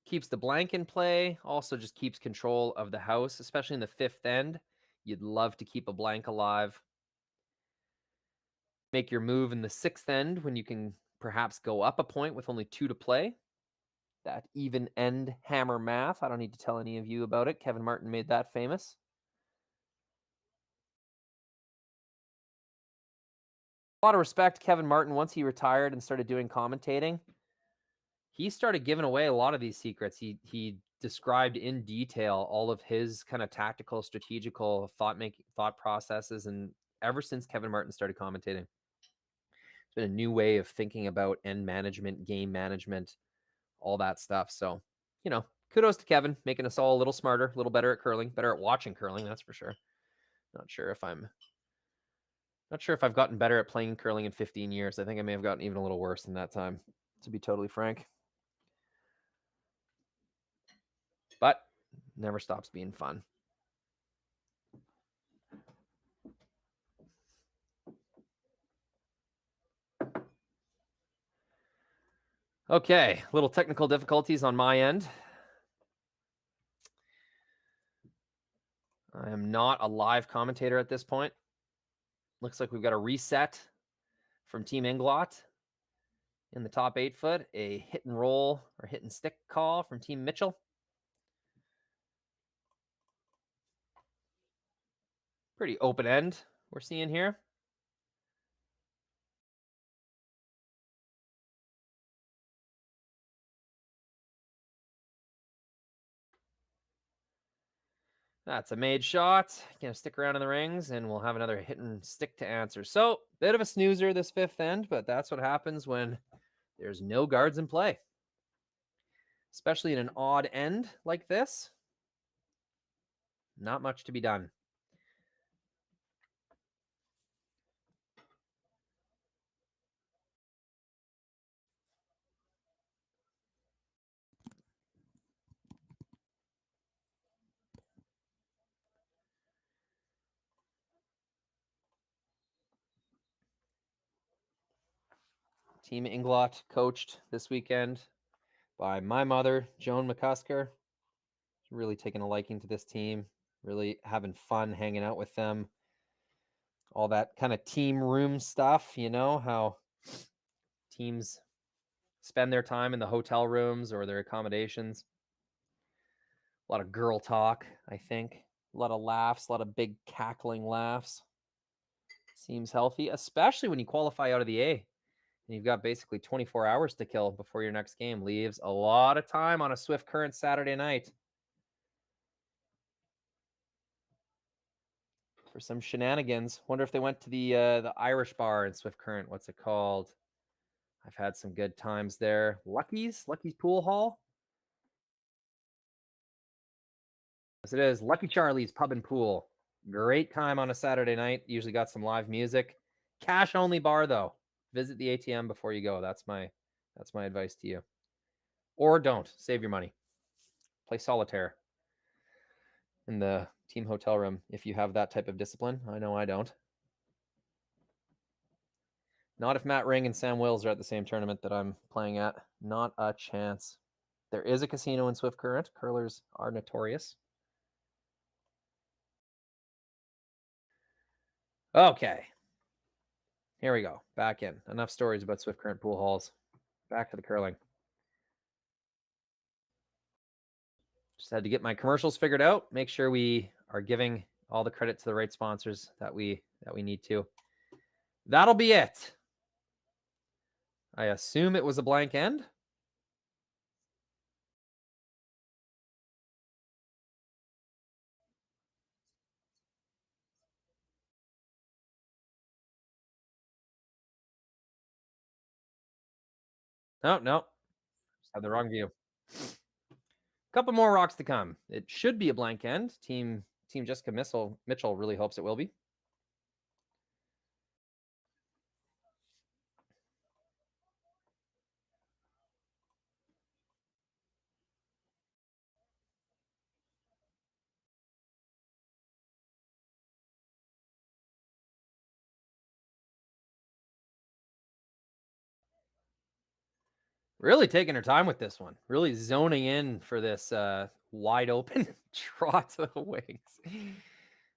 Keeps the blank in play. Also just keeps control of the house, especially in the 5th end. You'd love to keep a blank alive. Make your move in the 6th end when you can perhaps go up a point with only 2 to play. That even end hammer math. I don't need to tell any of you about it. Kevin Martin made that famous. A lot of respect to Kevin Martin. Once he retired and started doing commentating, he started giving away a lot of these secrets. He described in detail all of his kind of tactical, strategical thought processes. And ever since Kevin Martin started commentating, it's been a new way of thinking about end management, game management, all that stuff. So, you know, kudos to Kevin, making us all a little smarter, a little better at curling, better at watching curling, that's for sure. Not sure if I've gotten better at playing curling in 15 years. I think I may have gotten even a little worse in that time, to be totally frank. but never stops being fun. Okay, little technical difficulties on my end. I am not a live commentator at this point. Looks like we've got a reset from Team Englot in the top 8 foot, a hit and roll or hit and stick call from Team Mitchell. Pretty open end we're seeing here. That's a made shot. Gonna stick around in the rings, and we'll have another hit and stick to answer. So, bit of a snoozer this 5th end, but that's what happens when there's no guards in play. Especially in an odd end like this. Not much to be done. Team Englot coached this weekend by my mother, Joan McCusker. Really taking a liking to this team, really having fun hanging out with them. All that kind of team room stuff, you know, how teams spend their time in the hotel rooms or their accommodations. A lot of girl talk, I think. A lot of laughs, a lot of big cackling laughs. Seems healthy, especially when you qualify out of the A. And you've got basically 24 hours to kill before your next game. Leaves a lot of time on a Swift Current Saturday night for some shenanigans. Wonder if they went to the Irish bar in Swift Current. What's it called? I've had some good times there. Lucky's Pool Hall. Yes, it is. Lucky Charlie's Pub and Pool. Great time on a Saturday night. Usually got some live music. Cash only bar though. Visit the ATM before you go. That's my advice to you. Or don't. Save your money. Play solitaire in the team hotel room if you have that type of discipline. I know I don't. Not if Matt Ring and Sam Wills are at the same tournament that I'm playing at. Not a chance. There is a casino in Swift Current. Curlers are notorious. Okay. Here we go. Back in. Enough stories about Swift Current pool halls. Back to the curling. Just had to get my commercials figured out. Make sure we are giving all the credit to the right sponsors that we need to. That'll be it. I assume it was a blank end. Oh, no. Just had the wrong view. Couple more rocks to come. It should be a blank end. Team Jessica Mitchell really hopes it will be. Really taking her time with this one. Really zoning in for this wide open draw to the wings.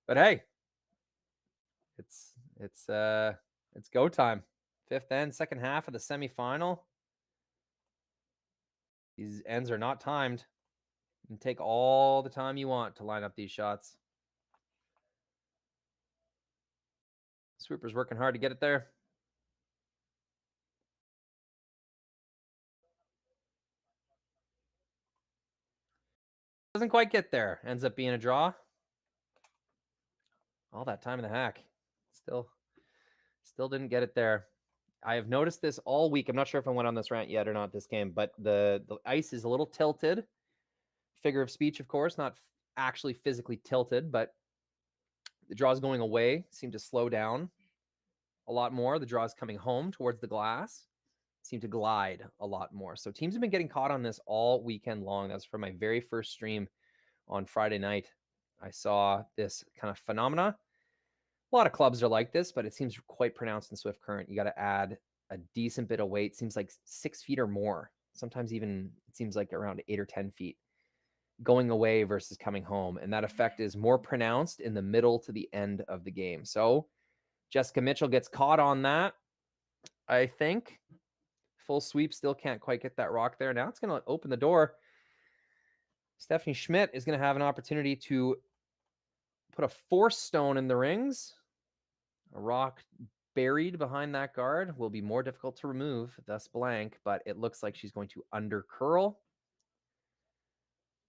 But hey, it's go time. 5th end, second half of the semifinal. These ends are not timed. You can take all the time you want to line up these shots. Swooper's working hard to get it there. Doesn't quite get there. Ends up being a draw. All that time in the hack. Still didn't get it there. I have noticed this all week. I'm not sure if I went on this rant yet or not this game, but the ice is a little tilted. Figure of speech, of course, not actually physically tilted, but the draws going away seem to slow down a lot more. The draws coming home towards the glass seem to glide a lot more. So teams have been getting caught on this all weekend long. That's from my very first stream on Friday night. I saw this kind of phenomena. A lot of clubs are like this, but it seems quite pronounced in Swift Current. You got to add a decent bit of weight. Seems like 6 feet or more. Sometimes even it seems like around 8 or 10 feet going away versus coming home. And that effect is more pronounced in the middle to the end of the game. So Jessica Mitchell gets caught on that, I think. Full sweep, still can't quite get that rock there. Now it's going to open the door. Stephanie Schmidt is going to have an opportunity to put a force stone in the rings. A rock buried behind that guard will be more difficult to remove, thus blank, but it looks like she's going to under curl.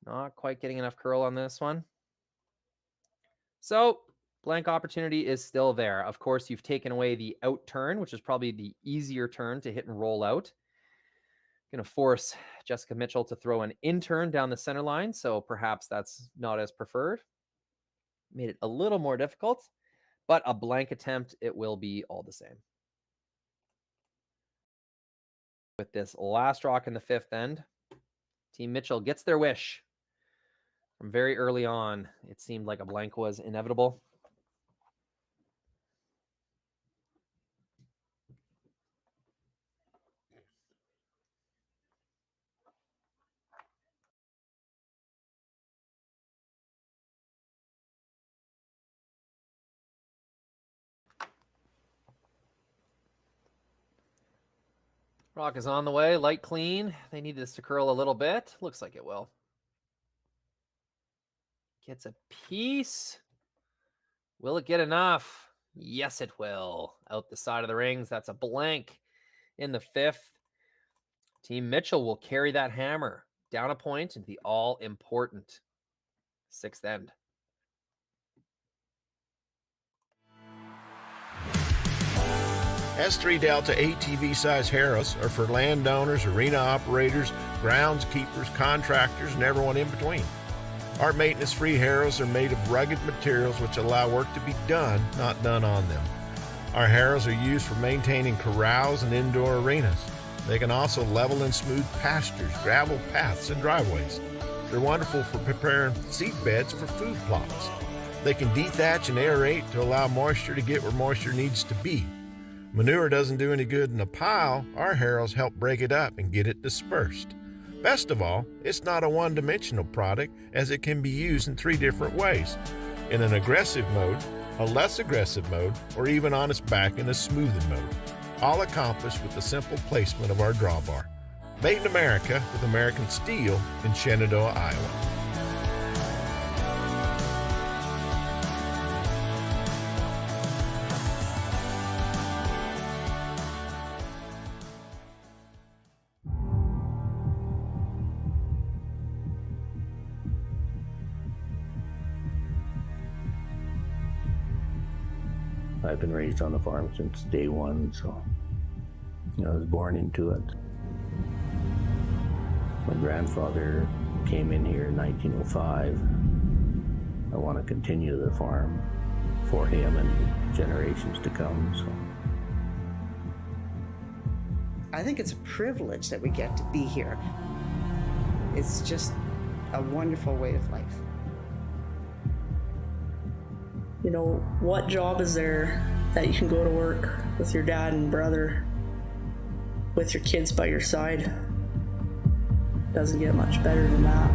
Not quite getting enough curl on this one. So blank opportunity is still there. Of course, you've taken away the out turn, which is probably the easier turn to hit and roll out. Going to force Jessica Mitchell to throw an in turn down the center line, so perhaps that's not as preferred. Made it a little more difficult, but a blank attempt, it will be all the same. With this last rock in the fifth end, Team Mitchell gets their wish. From very early on, it seemed like a blank was inevitable. Rock is on the way, light clean. They need this to curl a little bit. Looks like it will. Gets a piece. Will it get enough? Yes, it will. Out the side of the rings. That's a blank in the fifth. Team Mitchell will carry that hammer down a point into the all-important sixth end. S3 Delta ATV size harrows are for landowners, arena operators, groundskeepers, contractors, and everyone in between. Our maintenance-free harrows are made of rugged materials which allow work to be done, not done on them. Our harrows are used for maintaining corrals and indoor arenas. They can also level and smooth pastures, gravel paths, and driveways. They're wonderful for preparing seed beds for food plots. They can dethatch and aerate to allow moisture to get where moisture needs to be. Manure doesn't do any good in a pile. Our harrows help break it up and get it dispersed. Best of all, it's not a one-dimensional product, as it can be used in 3 different ways: in an aggressive mode, a less aggressive mode, or even on its back in a smoothing mode. All accomplished with the simple placement of our drawbar. Made in America with American steel in Shenandoah, Iowa. I've been raised on the farm since day one, so I was born into it. My grandfather came in here in 1905. I want to continue the farm for him and generations to come. So I think it's a privilege that we get to be here. It's just a wonderful way of life. You know, what job is there that you can go to work with your dad and brother, with your kids by your side? Doesn't get much better than that.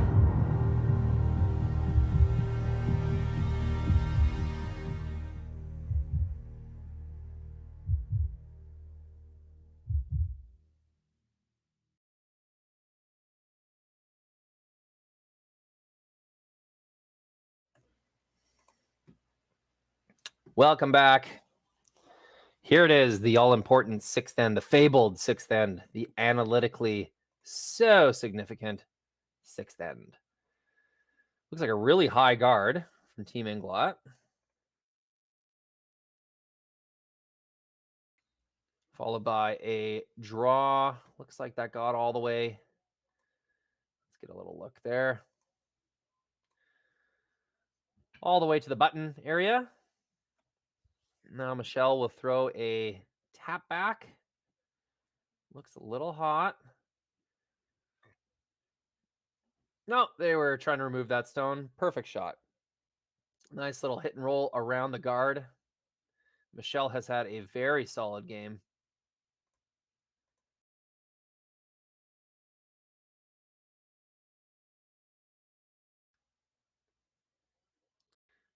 Welcome back. Here it is, the all-important sixth end, the fabled sixth end, the analytically so significant sixth end. Looks like a really high guard from Team Englot. Followed by a draw. Looks like that got all the way. Let's get a little look there. All the way to the button area. Now Michelle will throw a tap back. Looks a little hot. No, they were trying to remove that stone. Perfect shot. Nice little hit and roll around the guard. Michelle has had a very solid game.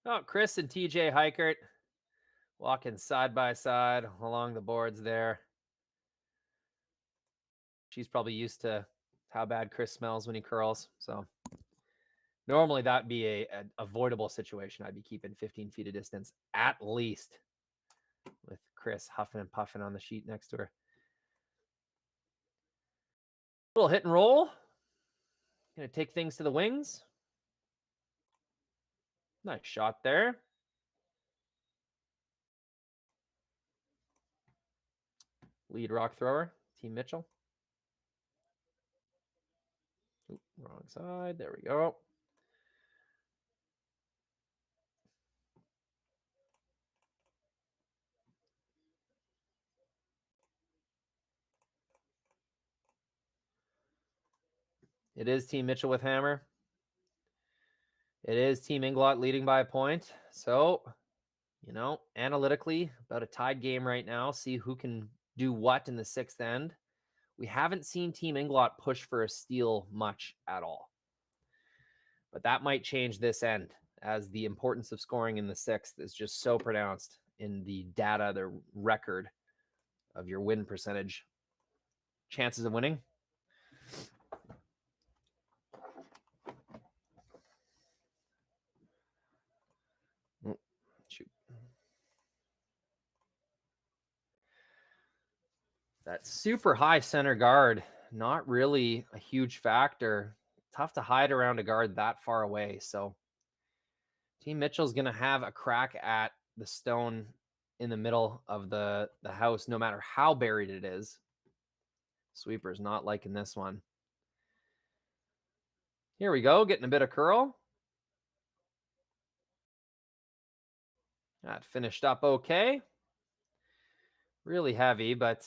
Oh, Chris and TJ Hikert walking side by side along the boards there. She's probably used to how bad Chris smells when he curls. So normally that'd be an avoidable situation. I'd be keeping 15 feet of distance at least with Chris huffing and puffing on the sheet next to her. Little hit and roll. Gonna take things to the wings. Nice shot there. Lead rock thrower, Team Mitchell. Oop, wrong side. There we go. It is Team Mitchell with hammer. It is Team Englot leading by a point. So, you know, analytically, about a tied game right now. See who can do what in the sixth end. We haven't seen Team Englot push for a steal much at all. But that might change this end, as the importance of scoring in the sixth is just so pronounced in the data, the record of your win percentage. Chances of winning. Shoot. That super high center guard, not really a huge factor. Tough to hide around a guard that far away. So Team Mitchell's going to have a crack at the stone in the middle of the house, no matter how buried it is. Sweeper's not liking this one. Here we go, getting a bit of curl. That finished up okay. Really heavy, but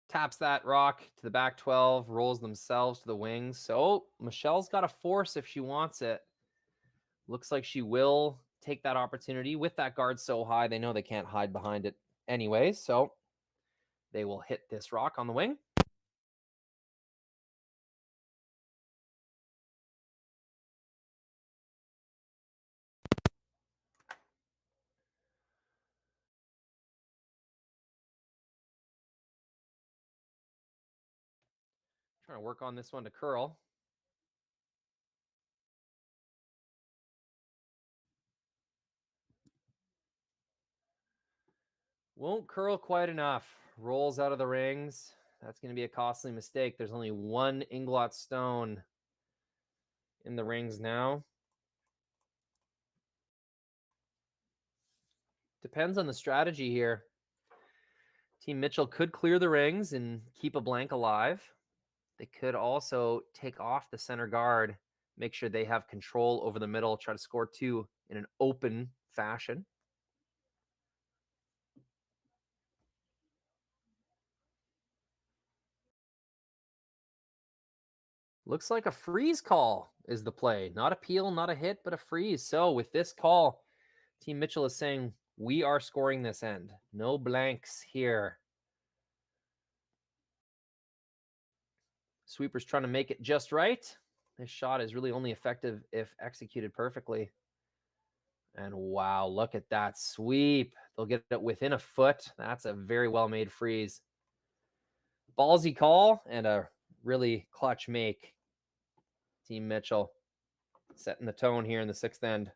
taps that rock to the back 12, rolls themselves to the wings. So Michelle's got a force if she wants it. Looks like she will take that opportunity. With that guard so high, they know they can't hide behind it anyway. So they will hit this rock on the wing. Trying to work on this one to curl. Won't curl quite enough. Rolls out of the rings. That's going to be a costly mistake. There's only one Englot stone in the rings now. Depends on the strategy here. Team Mitchell could clear the rings and keep a blank alive. They could also take off the center guard, make sure they have control over the middle, try to score two in an open fashion. Looks like a freeze call is the play. Not a peel, not a hit, but a freeze. So with this call, Team Mitchell is saying, we are scoring this end. No blanks here. Sweeper's trying to make it just right. This shot is really only effective if executed perfectly. And wow, look at that sweep. They'll get it within a foot. That's a very well-made freeze. Ballsy call and a really clutch make. Team Mitchell setting the tone here in the sixth end.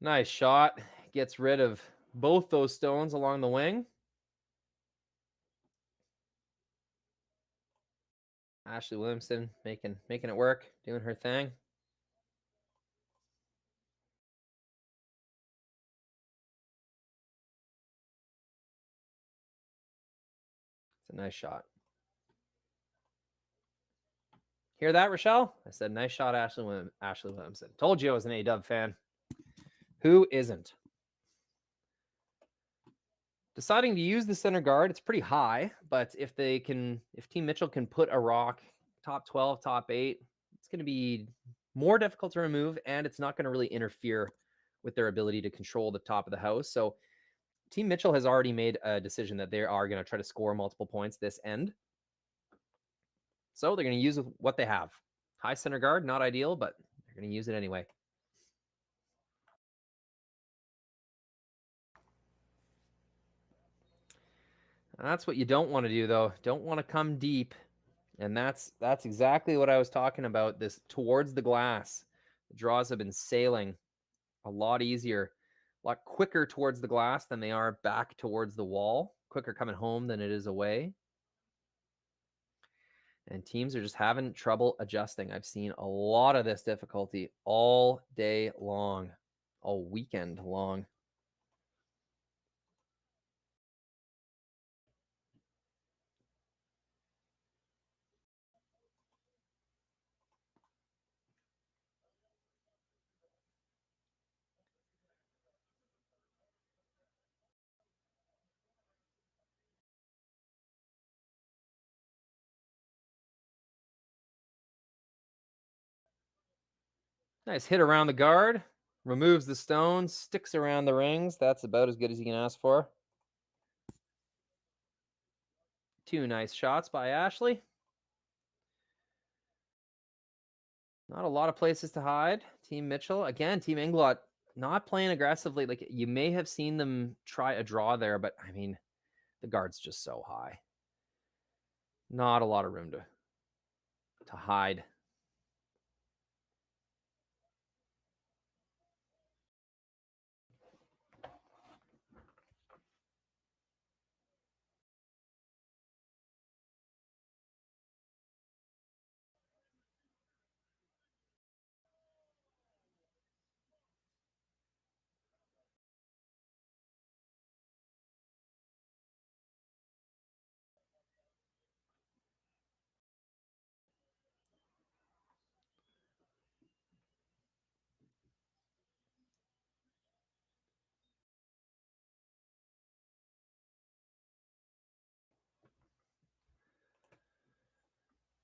Nice shot. Gets rid of both those stones along the wing. Ashley Williamson making it work, doing her thing. It's a nice shot. Hear that, Rochelle? I said, nice shot, Ashley Williamson. Told you I was an A-Dub fan. Who isn't? Deciding to use the center guard, it's pretty high, but if Team Mitchell can put a rock top 12, top 8, it's going to be more difficult to remove, and it's not going to really interfere with their ability to control the top of the house. So Team Mitchell has already made a decision that they are going to try to score multiple points this end. So they're going to use what they have. High center guard, not ideal, but they're going to use it anyway. That's what you don't want to do, though. Don't want to come deep. And that's exactly what I was talking about, this towards the glass. The draws have been sailing a lot easier, a lot quicker towards the glass than they are back towards the wall. Quicker coming home than it is away. And teams are just having trouble adjusting. I've seen a lot of this difficulty all day long, all weekend long. Nice hit around the guard. Removes the stones, sticks around the rings. That's about as good as you can ask for. Two nice shots by Ashley. Not a lot of places to hide. Team Mitchell. Again, Team Englot not playing aggressively. Like, you may have seen them try a draw there, but I mean, the guard's just so high. Not a lot of room to hide.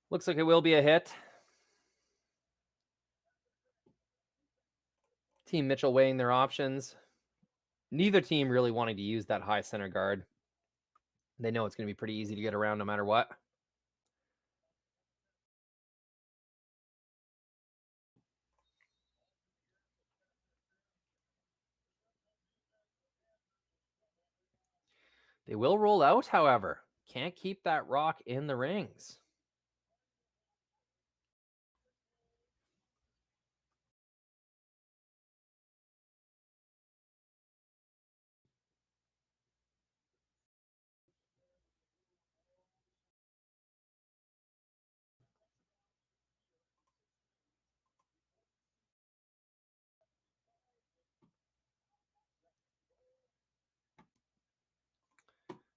Looks like it will be a hit. Team Mitchell weighing their options. Neither team really wanting to use that high center guard. They know it's going to be pretty easy to get around no matter what. They will roll out, however. Can't keep that rock in the rings.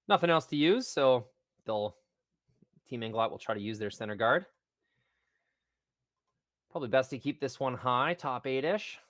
Nothing else to use, so Team Englot will try to use their center guard. Probably best to keep this one high, top 8-ish.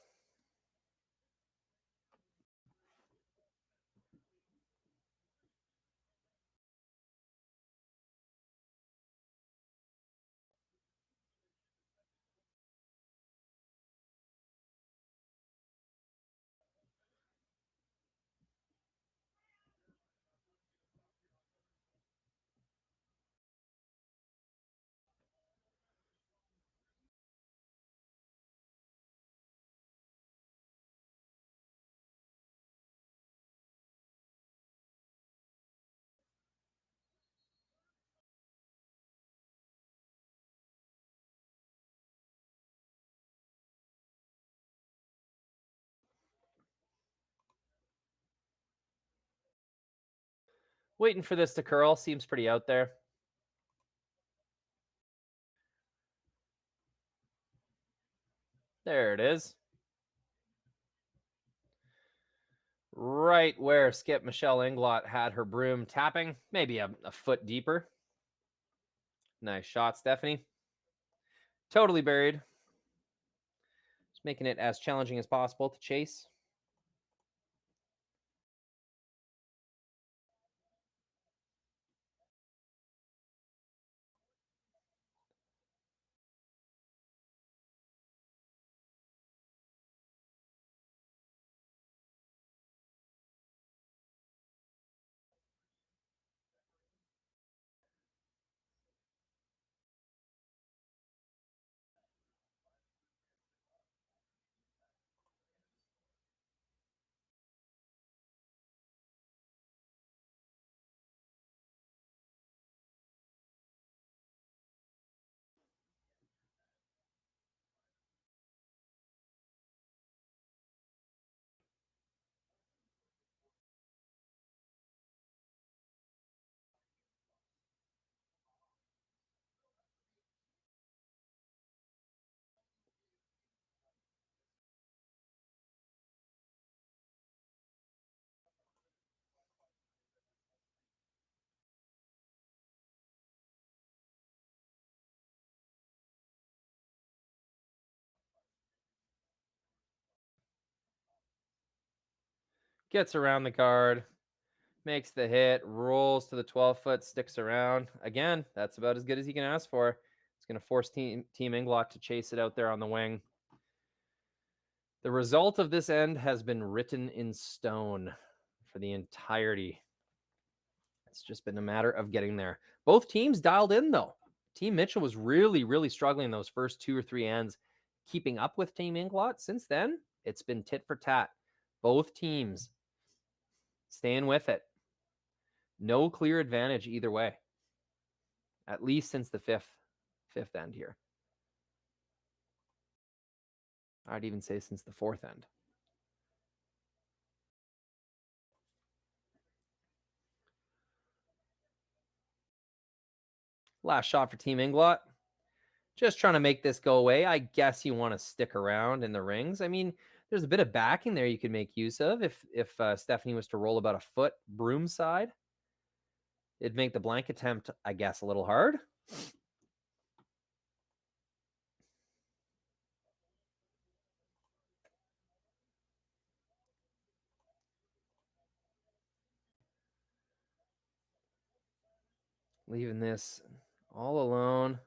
Waiting for this to curl. Seems pretty out there. There it is. Right where Skip Michelle Englot had her broom tapping, maybe a foot deeper. Nice shot, Stephanie. Totally buried. Just making it as challenging as possible to chase. Gets around the guard, makes the hit, rolls to the 12-foot, sticks around. Again, that's about as good as you can ask for. It's going to force Team Englot to chase it out there on the wing. The result of this end has been written in stone for the entirety. It's just been a matter of getting there. Both teams dialed in, though. Team Mitchell was really, really struggling those first 2 or 3 ends, keeping up with Team Englot. Since then, it's been tit for tat. Both teams staying with it. No clear advantage either way, at least since the fifth end here. I'd even say since the 4th end. Last shot for Team Englot. Just trying to make this go away. I guess you want to stick around in the rings. I mean, there's a bit of backing there you could make use of if Stephanie was to roll about a foot broom side. It'd make the blank attempt, I guess, a little hard. Leaving this all alone.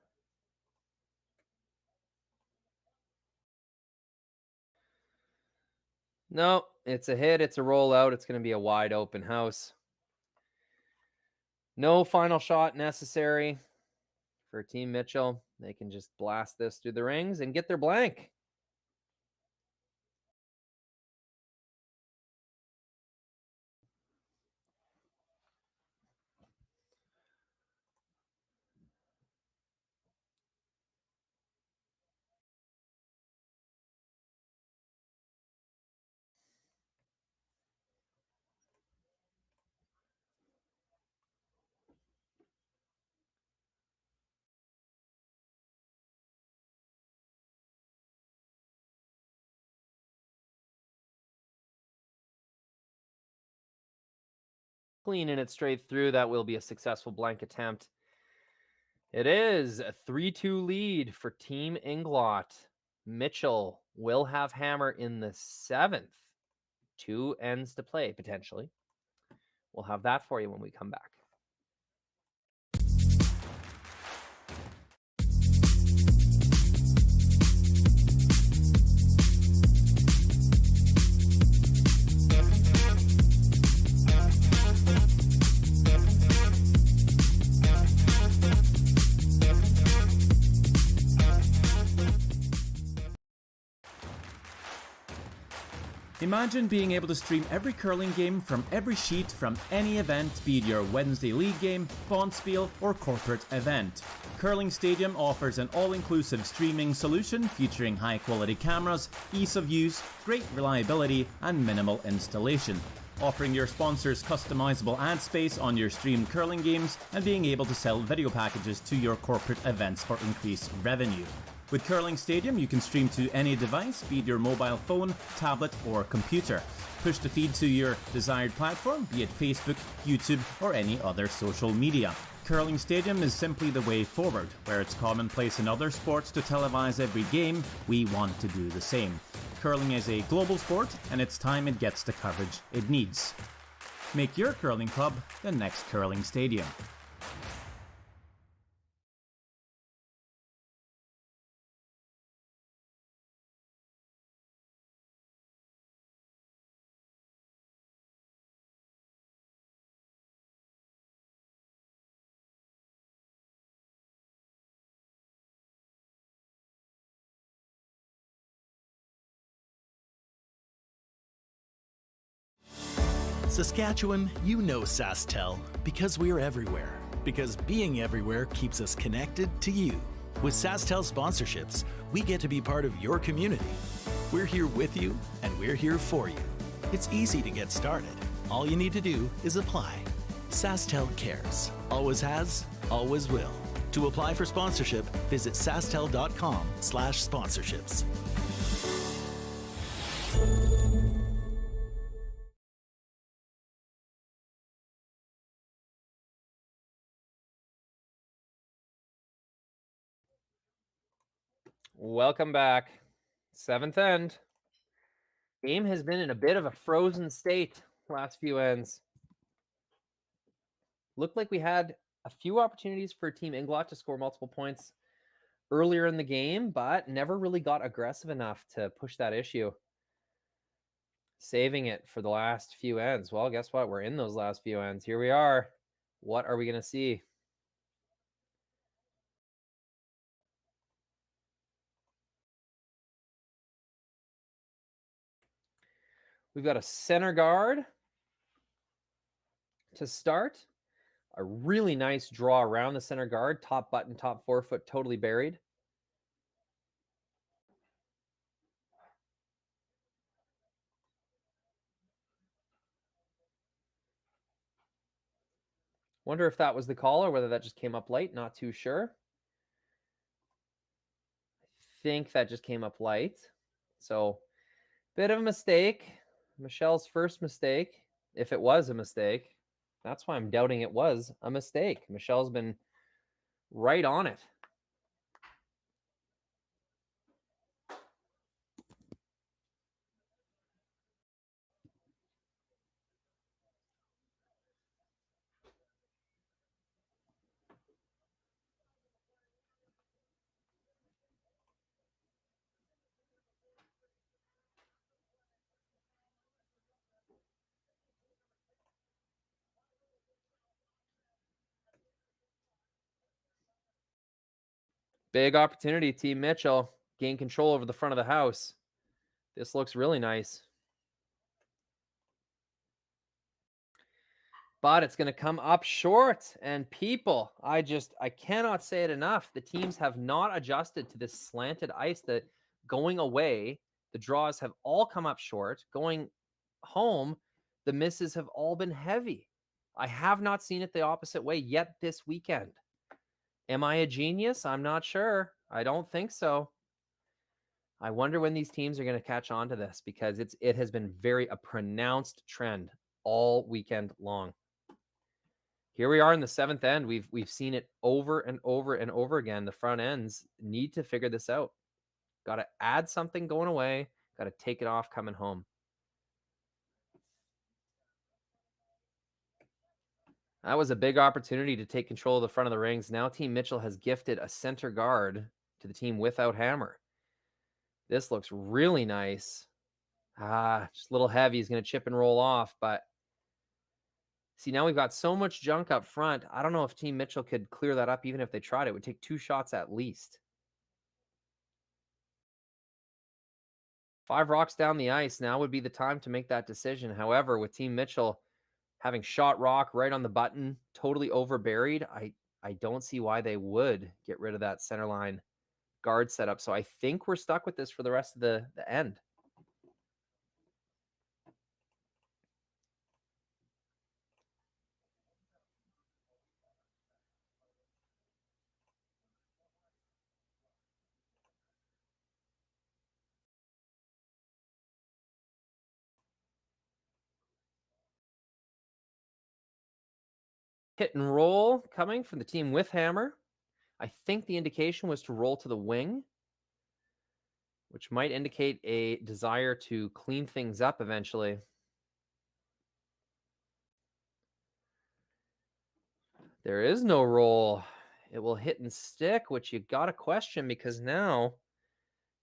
No, it's a hit. It's a rollout. It's going to be a wide open house. No final shot necessary for Team Mitchell. They can just blast this through the rings and get their blank. Cleaning it straight through. That will be a successful blank attempt. It is a 3-2 lead for Team Englot. Mitchell will have hammer in the 7th. 2 ends to play, potentially. We'll have that for you when we come back. Imagine being able to stream every curling game from every sheet from any event, be it your Wednesday league game, bonspiel, or corporate event. Curling Stadium offers an all-inclusive streaming solution featuring high-quality cameras, ease of use, great reliability, and minimal installation. offering your sponsors customizable ad space on your streamed curling games and being able to sell video packages to your corporate events for increased revenue. With Curling Stadium, you can stream to any device, be it your mobile phone, tablet, or computer. Push the feed to your desired platform, be it Facebook, YouTube, or any other social media. Curling Stadium is simply the way forward. Where it's commonplace in other sports to televise every game, we want to do the same. Curling is a global sport, and it's time it gets the coverage it needs. Make your curling club the next Curling Stadium. Saskatchewan, you know SaskTel because we're everywhere. Because being everywhere keeps us connected to you. With SaskTel sponsorships, we get to be part of your community. We're here with you, and we're here for you. It's easy to get started. All you need to do is apply. SaskTel cares. Always has, always will. To apply for sponsorship, visit sastel.com/sponsorships. Welcome back. Seventh end. Game has been in a bit of a frozen state last few ends. Looked like we had a few opportunities for Team Englot to score multiple points earlier in the game, but never really got aggressive enough to push that issue. Saving it for the last few ends. Well, guess what? We're in those last few ends. Here we are. What are we going to see? We've got a center guard to start. A really nice draw around the center guard. Top button, top forefoot, totally buried. Wonder if that was the call or whether that just came up late. Not too sure. I think that just came up late. So, bit of a mistake. Michelle's first mistake, if it was a mistake. That's why I'm doubting it was a mistake. Michelle's been right on it. Big opportunity, Team Mitchell. Gain control over the front of the house. This looks really nice. But it's going to come up short. And people, I cannot say it enough. The teams have not adjusted to this slanted ice. That going away, the draws have all come up short. Going home, the misses have all been heavy. I have not seen it the opposite way yet this weekend. Am I a genius? I'm not sure. I don't think so. I wonder when these teams are going to catch on to this, because it has been a pronounced trend all weekend long. Here we are in the seventh end. We've seen it over and over and over again. The front ends need to figure this out. Got to add something going away. Got to take it off coming home. That was a big opportunity to take control of the front of the rings. Now Team Mitchell has gifted a center guard to the team without hammer. This looks really nice. Just a little heavy. He's going to chip and roll off. But see, now we've got so much junk up front. I don't know if Team Mitchell could clear that up even if they tried. It would take 2 shots at least. 5 rocks down the ice. Now would be the time to make that decision. However, with Team Mitchell having shot rock right on the button, totally overburied, I don't see why they would get rid of that center line guard setup. So I think we're stuck with this for the rest of the end. Hit and roll coming from the team with hammer. I think the indication was to roll to the wing, which might indicate a desire to clean things up eventually. There is no roll. It will hit and stick, which you got to question because now,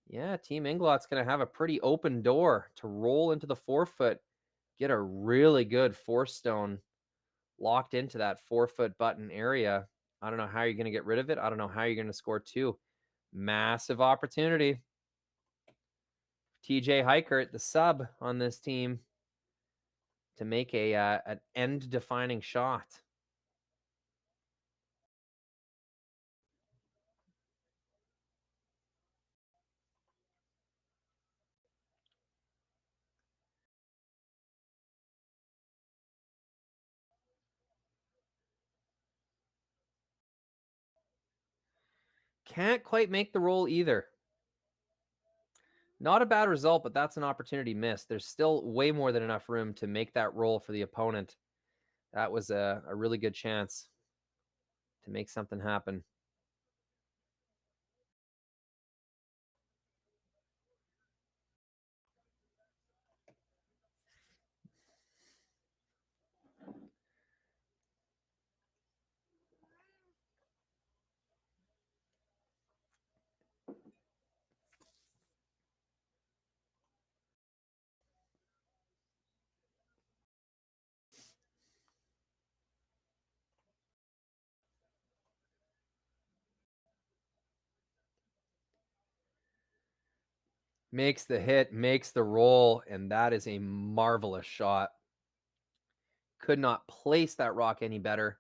yeah, Team Englot's going to have a pretty open door to roll into the forefoot, get a really good force stone locked into that forefoot button area. I don't know how you're going to get rid of it. I don't know how you're going to score two. Massive opportunity. TJ Heikert, the sub on this team, to make an end-defining shot. Can't quite make the roll either. Not a bad result, but that's an opportunity missed. There's still way more than enough room to make that roll for the opponent. That was a really good chance to make something happen. Makes the hit, makes the roll, and that is a marvelous shot. Could not place that rock any better.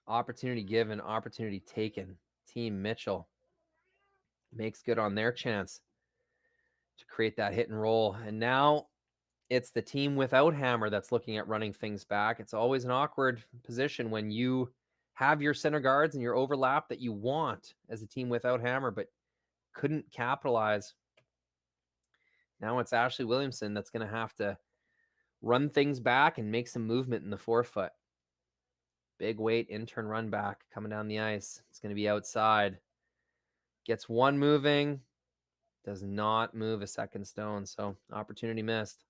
Opportunity given, opportunity taken. Team Mitchell makes good on their chance to create that hit and roll. And now it's the team without hammer that's looking at running things back. It's always an awkward position when you have your center guards and your overlap that you want as a team without hammer, but couldn't capitalize. Now it's Ashley Williamson that's going to have to run things back and make some movement in the forefoot. Big weight, in-turn run back coming down the ice. It's going to be outside. Gets one moving. Does not move a second stone, so opportunity missed.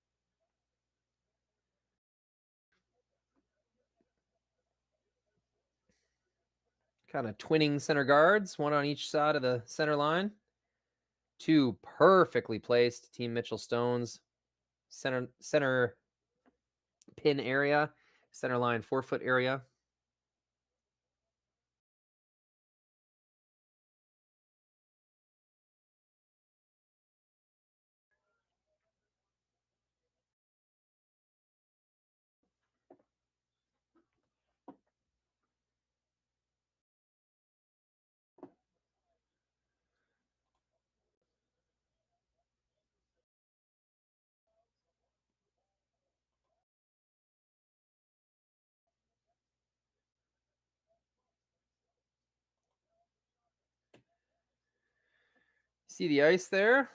Kind of twinning center guards, one on each side of the center line. Two perfectly placed Team Mitchell stones. Center pin area, center line forefoot area. See the ice there?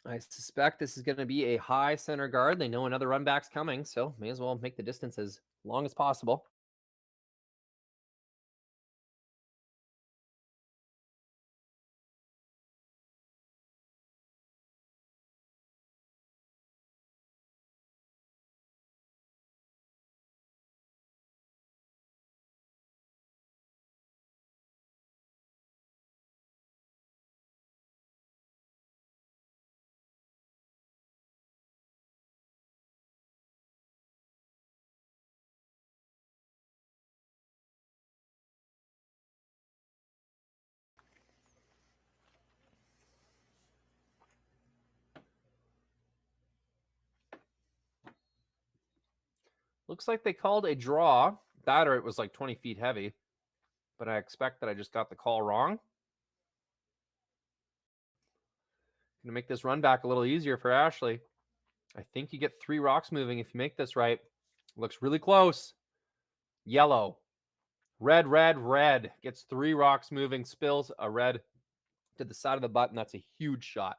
I suspect this is going to be a high center guard. They know another run back's coming, so may as well make the distance as long as possible. Looks like they called a draw. That or it was like 20 feet heavy. But I expect that I just got the call wrong. Going to make this run back a little easier for Ashley. I think you get 3 rocks moving if you make this right. Looks really close. Yellow. Red, red, red. Gets 3 rocks moving. Spills a red to the side of the button. That's a huge shot.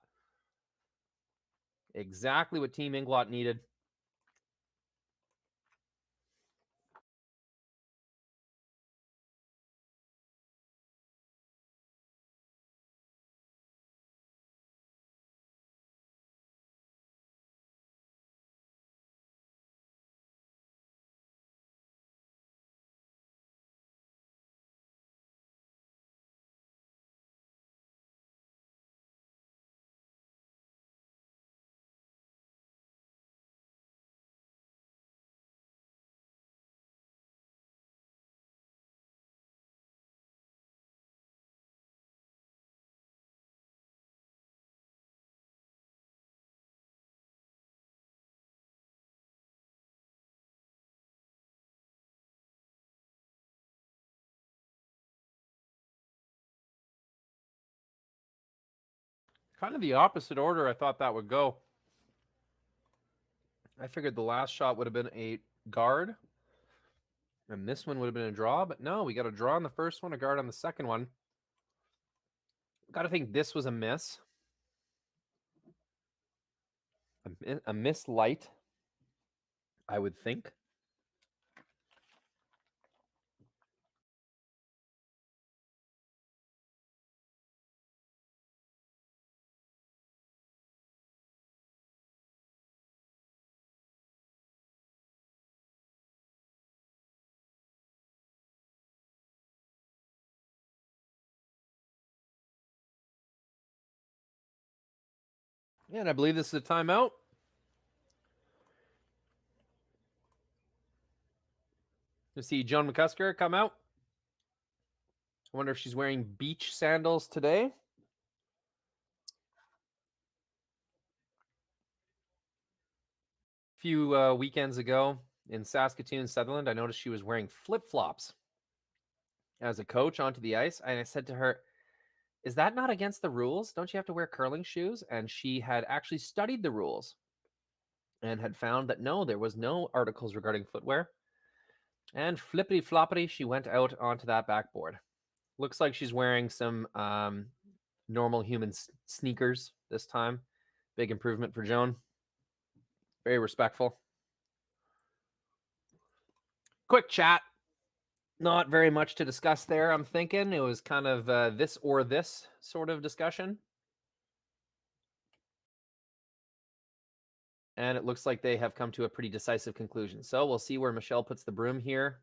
Exactly what Team Englot needed. Kind of the opposite order I thought that would go. I figured the last shot would have been a guard, and this one would have been a draw, but no, we got a draw on the first one, a guard on the second one. Got to think this was a miss. A miss light, I would think. Yeah, and I believe this is a timeout. You see Joan McCusker come out. I wonder if she's wearing beach sandals today. A few weekends ago in Saskatoon, Sutherland, I noticed she was wearing flip-flops as a coach onto the ice. And I said to her, is that not against the rules? Don't you have to wear curling shoes? And she had actually studied the rules and had found that no, there was no articles regarding footwear. And flippity-floppity, she went out onto that backboard. Looks like she's wearing some normal human sneakers this time. Big improvement for Joan. Very respectful. Quick chat. Not very much to discuss there, I'm thinking. It was kind of this or this sort of discussion. And it looks like they have come to a pretty decisive conclusion. So we'll see where Michelle puts the broom here.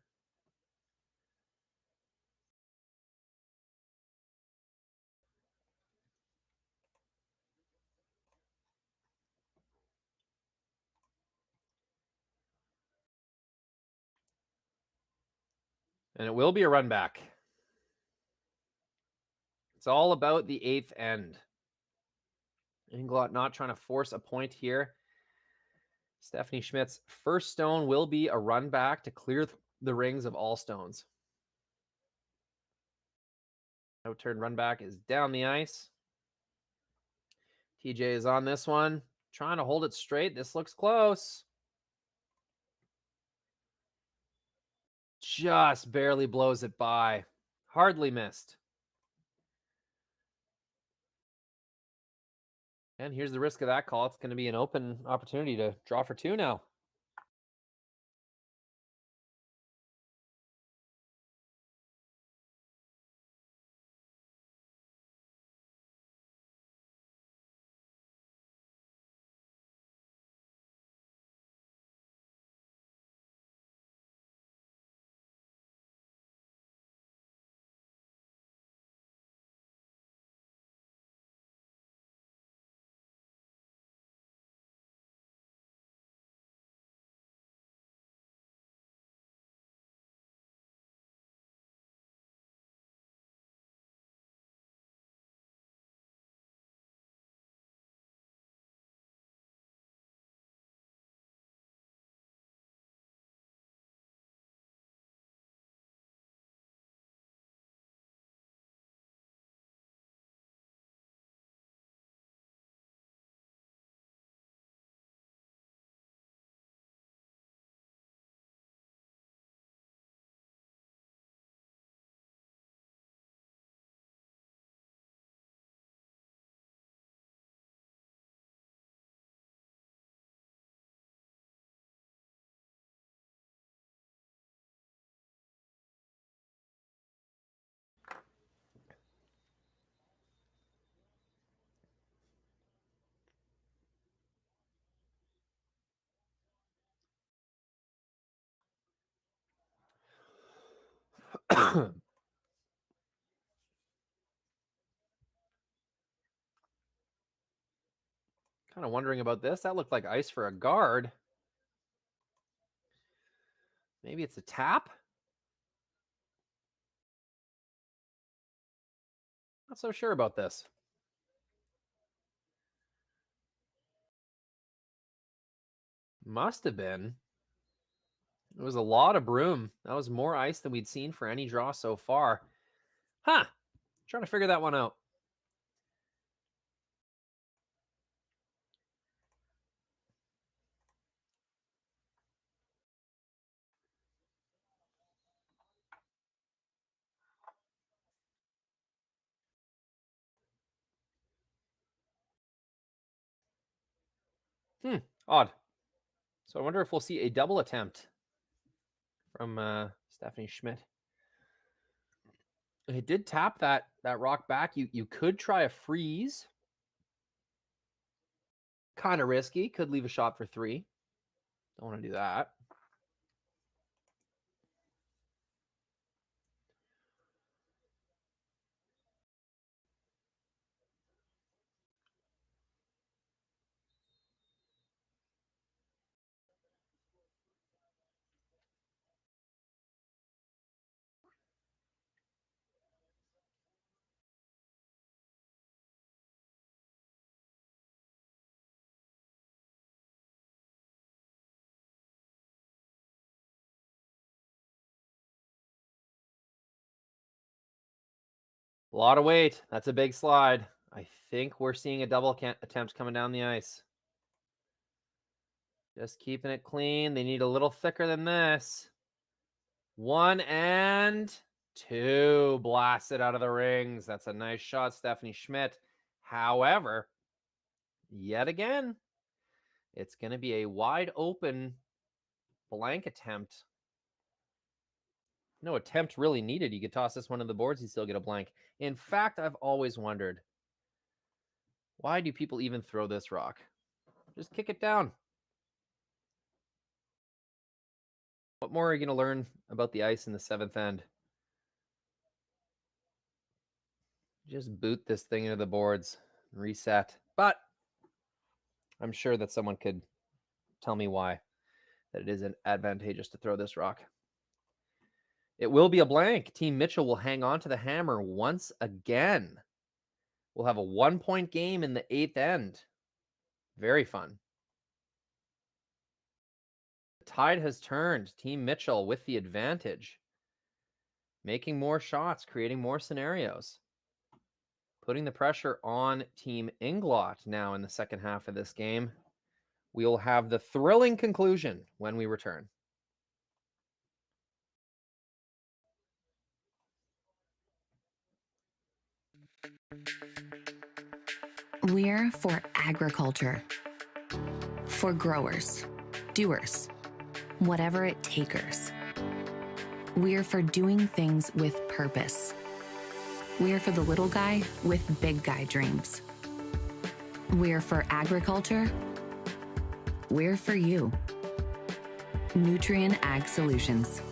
And it will be a run back. It's all about the eighth end. Englot not trying to force a point here. Stephanie Schmidt's first stone will be a run back to clear the rings of all stones. Out-turn run back is down the ice. TJ is on this one, trying to hold it straight. This looks close. Just barely blows it by. Hardly missed. And here's the risk of that call. It's going to be an open opportunity to draw for two now. Kind of wondering about this. That looked like ice for a guard. Maybe it's a tap? Not so sure about this. Must have been. It was a lot of broom. That was more ice than we'd seen for any draw so far. Huh. Trying to figure that one out. Odd. So I wonder if we'll see a double attempt from Stephanie Schmidt. It did tap that rock back. You could try a freeze. Kind of risky. Could leave a shot for 3. Don't want to do that. A lot of weight. That's a big slide. I think we're seeing a double attempt coming down the ice. Just keeping it clean. They need a little thicker than this. 1 and 2. Blasted out of the rings. That's a nice shot, Stephanie Schmidt. However, yet again, it's going to be a wide open blank attempt. No attempt really needed. You could toss this one to the boards, you still get a blank. In fact, I've always wondered, why do people even throw this rock? Just kick it down. What more are you going to learn about the ice in the 7th end? Just boot this thing into the boards, reset. But I'm sure that someone could tell me why that it isn't advantageous to throw this rock. It will be a blank. Team Mitchell will hang on to the hammer once again. We'll have a 1-point game in the 8th end. Very fun. The tide has turned. Team Mitchell with the advantage. Making more shots, creating more scenarios. Putting the pressure on Team Englot now in the second half of this game. We will have the thrilling conclusion when we return. We're for agriculture. For growers, doers, whatever it takers. We're for doing things with purpose. We're for the little guy with big guy dreams. We're for agriculture. We're for you. Nutrien Ag Solutions,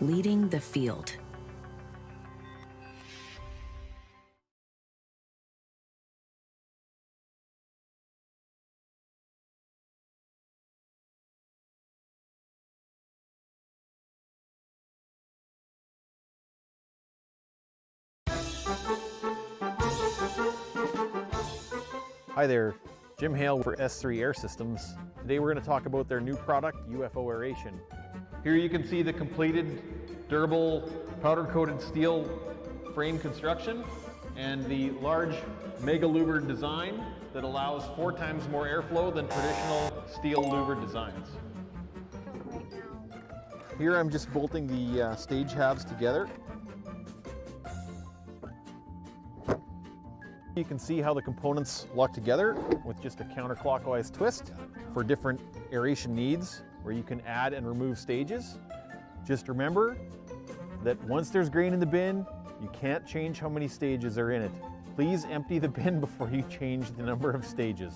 leading the field. Hi there, Jim Hale for S3 Air Systems. Today we're going to talk about their new product, UFO aeration. Here you can see the completed durable powder-coated steel frame construction and the large mega louver design that allows 4 times more airflow than traditional steel louver designs. Here I'm just bolting the stage halves together. You can see how the components lock together with just a counterclockwise twist for different aeration needs where you can add and remove stages. Just remember that once there's grain in the bin, you can't change how many stages are in it. Please empty the bin before you change the number of stages.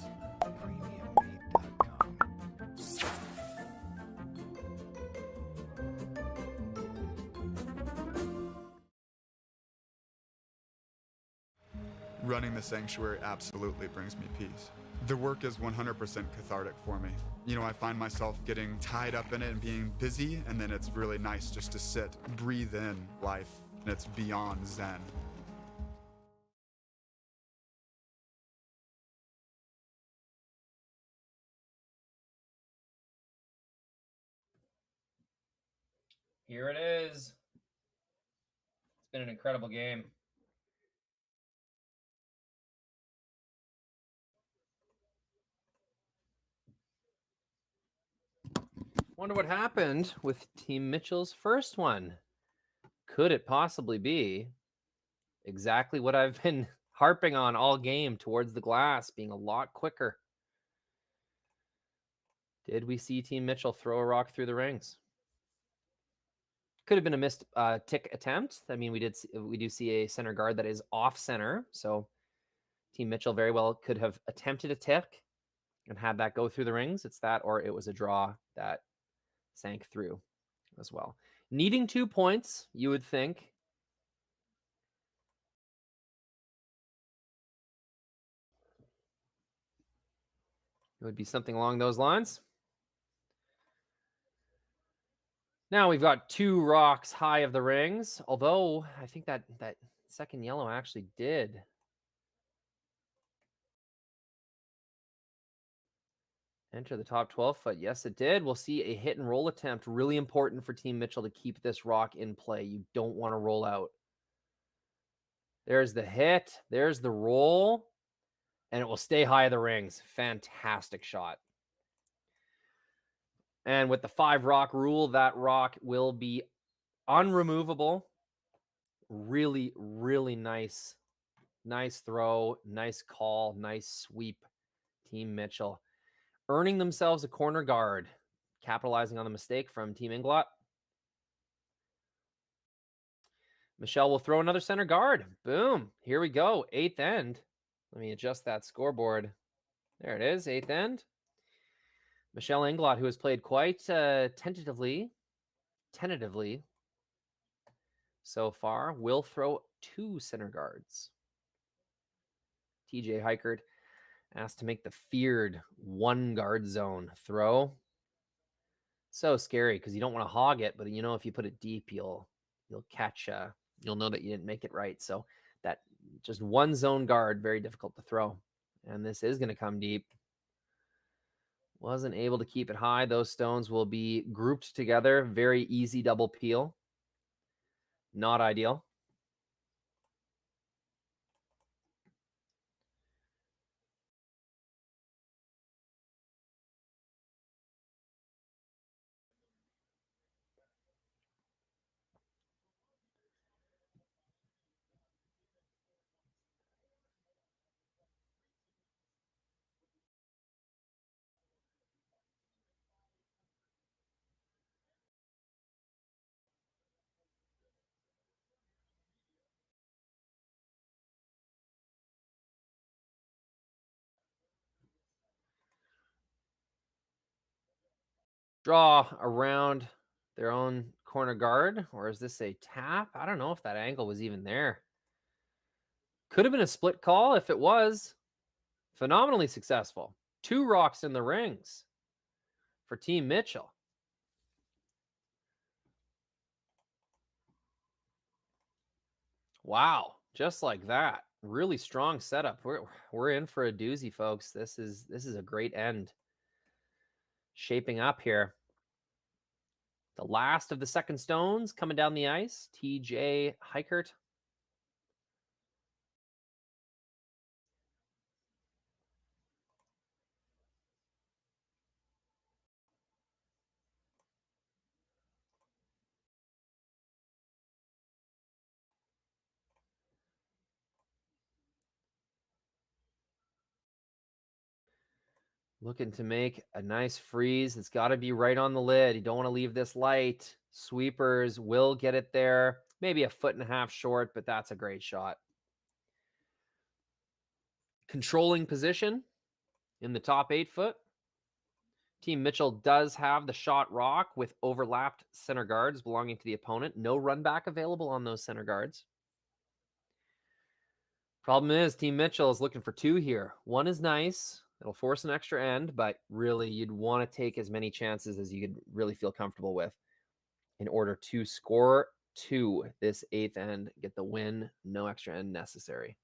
Running the sanctuary absolutely brings me peace. The work is 100% cathartic for me. You know, I find myself getting tied up in it and being busy, and then it's really nice just to sit, breathe in life, and it's beyond zen. Here it is. It's been an incredible game. Wonder what happened with Team Mitchell's first one. Could it possibly be exactly what I've been harping on all game towards the glass, being a lot quicker? Did we see Team Mitchell throw a rock through the rings? Could have been a missed tick attempt. I mean, we do see a center guard that is off center. So Team Mitchell very well could have attempted a tick and had that go through the rings. It's that, or it was a draw that sank through as well. Needing 2 points, you would think. It would be something along those lines. Now we've got 2 rocks high of the rings, although I think that second yellow actually did enter the top 12 foot. Yes, it did. We'll see a hit and roll attempt. Really important for Team Mitchell to keep this rock in play. You don't want to roll out. There's the hit. There's the roll. And it will stay high of the rings. Fantastic shot. And with the 5 rock rule, that rock will be unremovable. Really, really nice. Nice throw. Nice call. Nice sweep. Team Mitchell earning themselves a corner guard, capitalizing on the mistake from Team Englot. Michelle will throw another center guard. Boom. Here we go. 8th end. Let me adjust that scoreboard. There it is. 8th end. Michelle Englot, who has played quite tentatively so far, will throw 2 center guards. TJ Heichert asked to make the feared 1 guard zone throw. So scary because you don't want to hog it, but you know if you put it deep, you'll catch. You'll know that you didn't make it right. So that just 1 zone guard, very difficult to throw. And this is going to come deep. Wasn't able to keep it high. Those stones will be grouped together. Very easy double peel. Not ideal. Draw around their own corner guard, or is this a tap? I don't know if that angle was even there. Could have been a split call. If it was, phenomenally successful. 2 rocks in the rings for Team Mitchell. Wow, just like that. Really strong setup. We're in for a doozy, folks. This is a great end shaping up here. The last of the second stones coming down the ice. TJ Heichert. Looking to make a nice freeze. It's got to be right on the lid. You don't want to leave this light. Sweepers will get it there. Maybe a 1.5 feet short, but that's a great shot. Controlling position in the top 8 foot. Team Mitchell does have the shot rock with overlapped center guards belonging to the opponent. No run back available on those center guards. Problem is, Team Mitchell is looking for 2 here. 1 is nice. It'll force an extra end, but really you'd want to take as many chances as you could really feel comfortable with in order to score 2 this 8th end, get the win, no extra end necessary.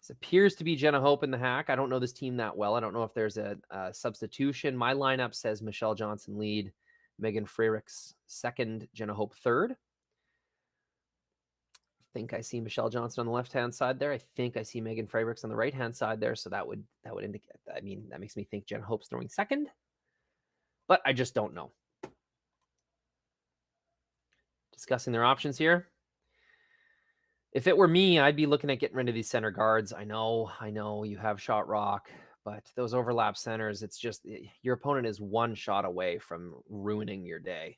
This appears to be Jenna Hope in the hack. I don't know this team that well. I don't know if there's a substitution. My lineup says Michelle Johnson lead, Megan Freyricks second, Jenna Hope third. I think I see Michelle Johnson on the left-hand side there. I think I see Megan Freyricks on the right-hand side there. So that would indicate, I mean, that makes me think Jenna Hope's throwing second, but I just don't know. Discussing their options here. If it were me, I'd be looking at getting rid of these center guards. I know you have shot rock, But those overlap centers, it's just your opponent is one shot away from ruining your day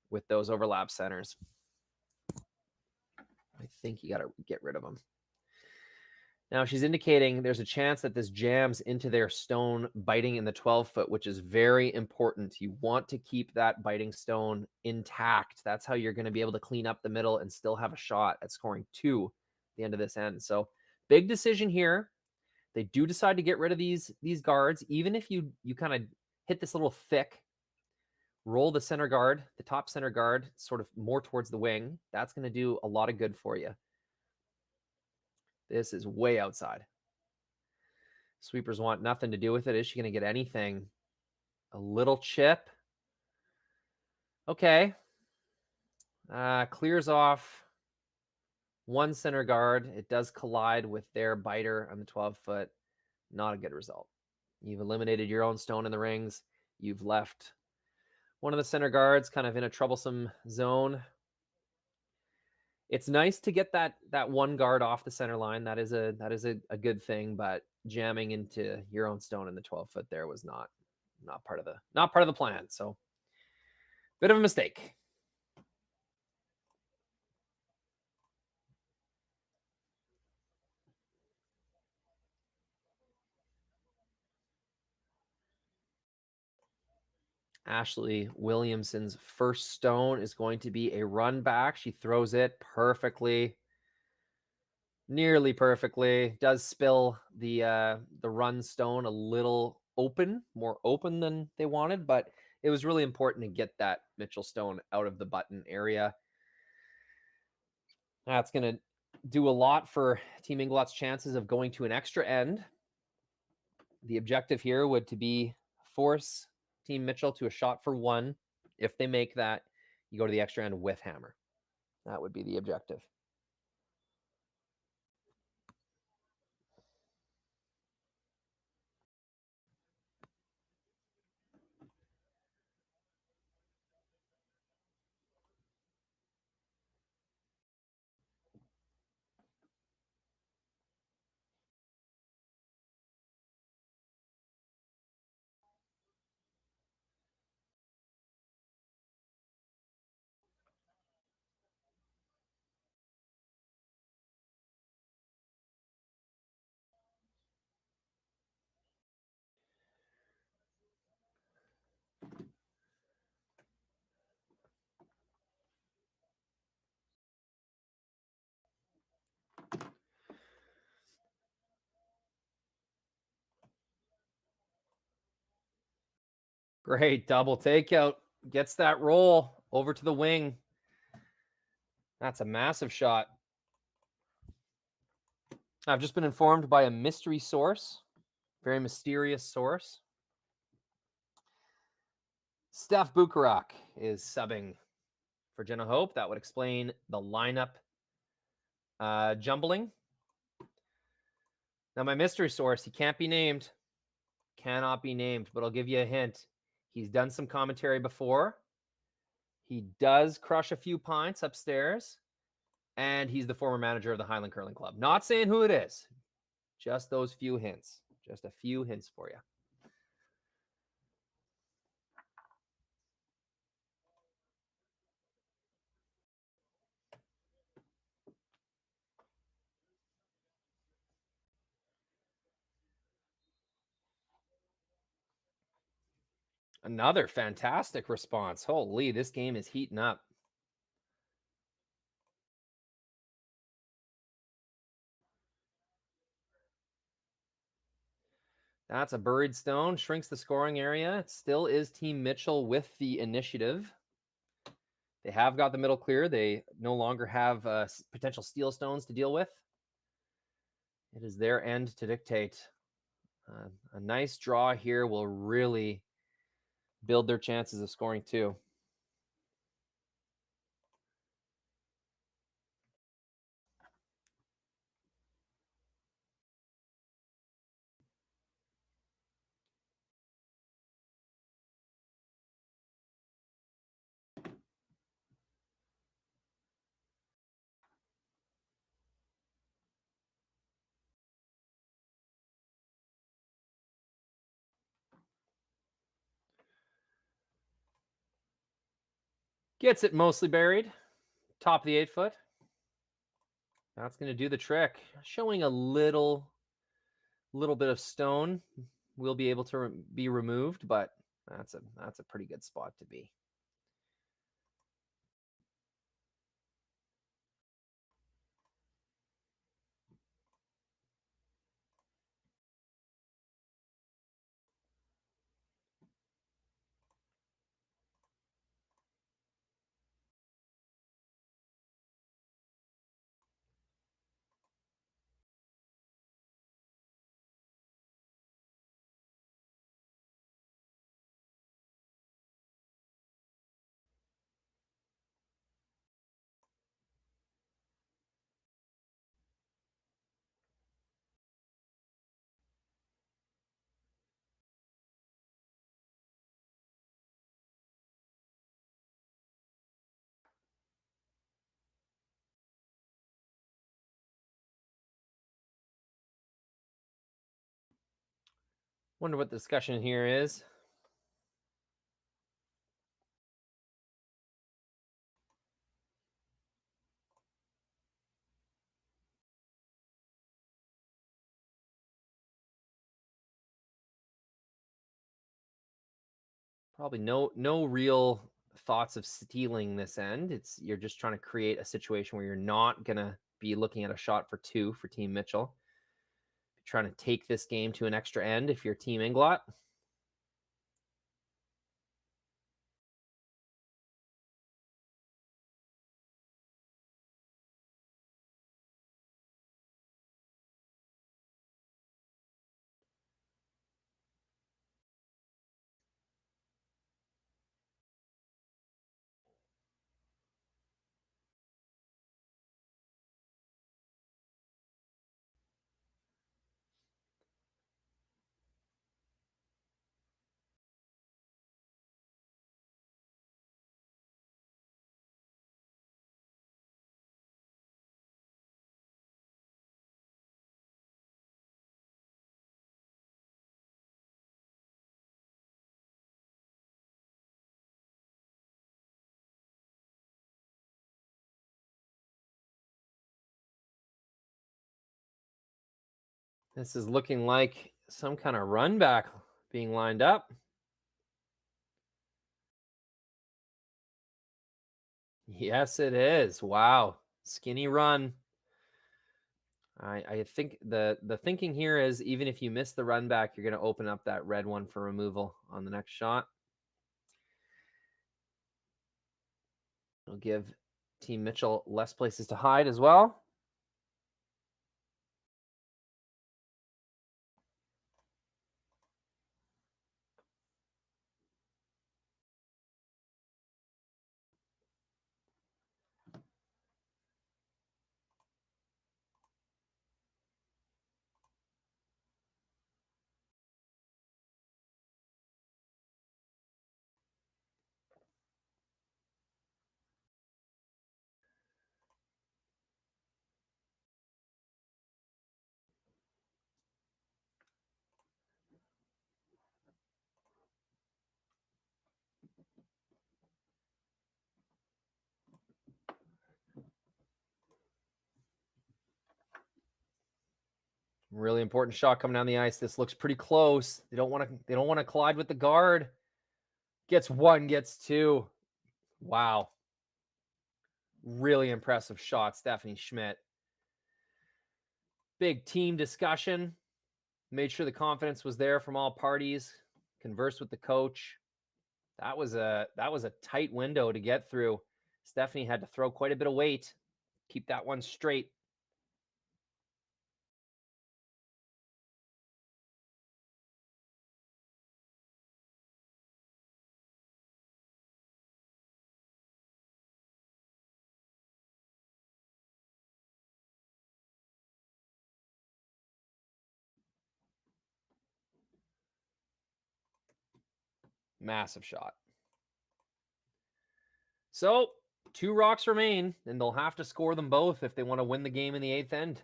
with those overlap centers. I think you got to get rid of them. Now she's indicating there's a chance that this jams into their stone biting in the 12-foot, which is very important. You want to keep that biting stone intact. That's how you're going to be able to clean up the middle and still have a shot at scoring 2 at the end of this end. So big decision here. They do decide to get rid of these guards, even if you kind of hit this little thick, roll the center guard, the top center guard, sort of more towards the wing. That's going to do a lot of good for you. This is way outside. Sweepers want nothing to do with it. Is she going to get anything? A little chip. Okay. Clears off one center guard. It does collide with their biter on the 12-foot. Not a good result. You've eliminated your own stone in the rings. You've left one of the center guards kind of in a troublesome zone. It's nice to get that one guard off the center line. That is a good thing, but jamming into your own stone in the 12-foot there was not part of the plan. So bit of a mistake. Ashley Williamson's first stone is going to be a run back. She throws it perfectly, nearly perfectly. Does spill the run stone a little open, more open than they wanted, but it was really important to get that Mitchell stone out of the button area. That's going to do a lot for Team Englot's chances of going to an extra end. The objective here would to be force Team Mitchell to a shot for 1. If they make that, you go to the extra end with hammer. That would be the objective. Great double takeout. Gets that roll over to the wing. That's a massive shot. I've just been informed by a mystery source, very mysterious source. Steph Bukarak is subbing for Jenna Hope. That would explain the lineup jumbling. Now, my mystery source, he can't be named. Cannot be named, but I'll give you a hint. He's done some commentary before. He does crush a few pints upstairs. And he's the former manager of the Highland Curling Club. Not saying who it is. Just those few hints. Just a few hints for you. Another fantastic response. Holy, this game is heating up. That's a buried stone. Shrinks the scoring area. It still is Team Mitchell with the initiative. They have got the middle clear. They no longer have potential steal stones to deal with. It is their end to dictate. A nice draw here will really build their chances of scoring 2. Gets it mostly buried. Top of the 8-foot. That's going to do the trick. Showing a little bit of stone will be able to be removed, but that's a pretty good spot to be. Wonder what the discussion here is. Probably no real thoughts of stealing this end. You're just trying to create a situation where you're not gonna be looking at a shot for 2 for Team Mitchell. You're trying to take this game to an extra end if you're Team Englot. This is looking like some kind of run back being lined up. Yes, it is. Wow. Skinny run. I think the thinking here is even if you miss the run back, you're going to open up that red one for removal on the next shot. It'll give Team Mitchell less places to hide as well. Really important shot coming down the ice. This looks pretty close. They don't want to collide with the guard. Gets 1, gets 2. Wow. Really impressive shot, Stephanie Schmidt. Big team discussion. Made sure the confidence was there from all parties. Conversed with the coach. That was a tight window to get through. Stephanie had to throw quite a bit of weight. Keep that one straight. Massive shot. So 2 rocks remain, and they'll have to score them both if they want to win the game in the 8th end.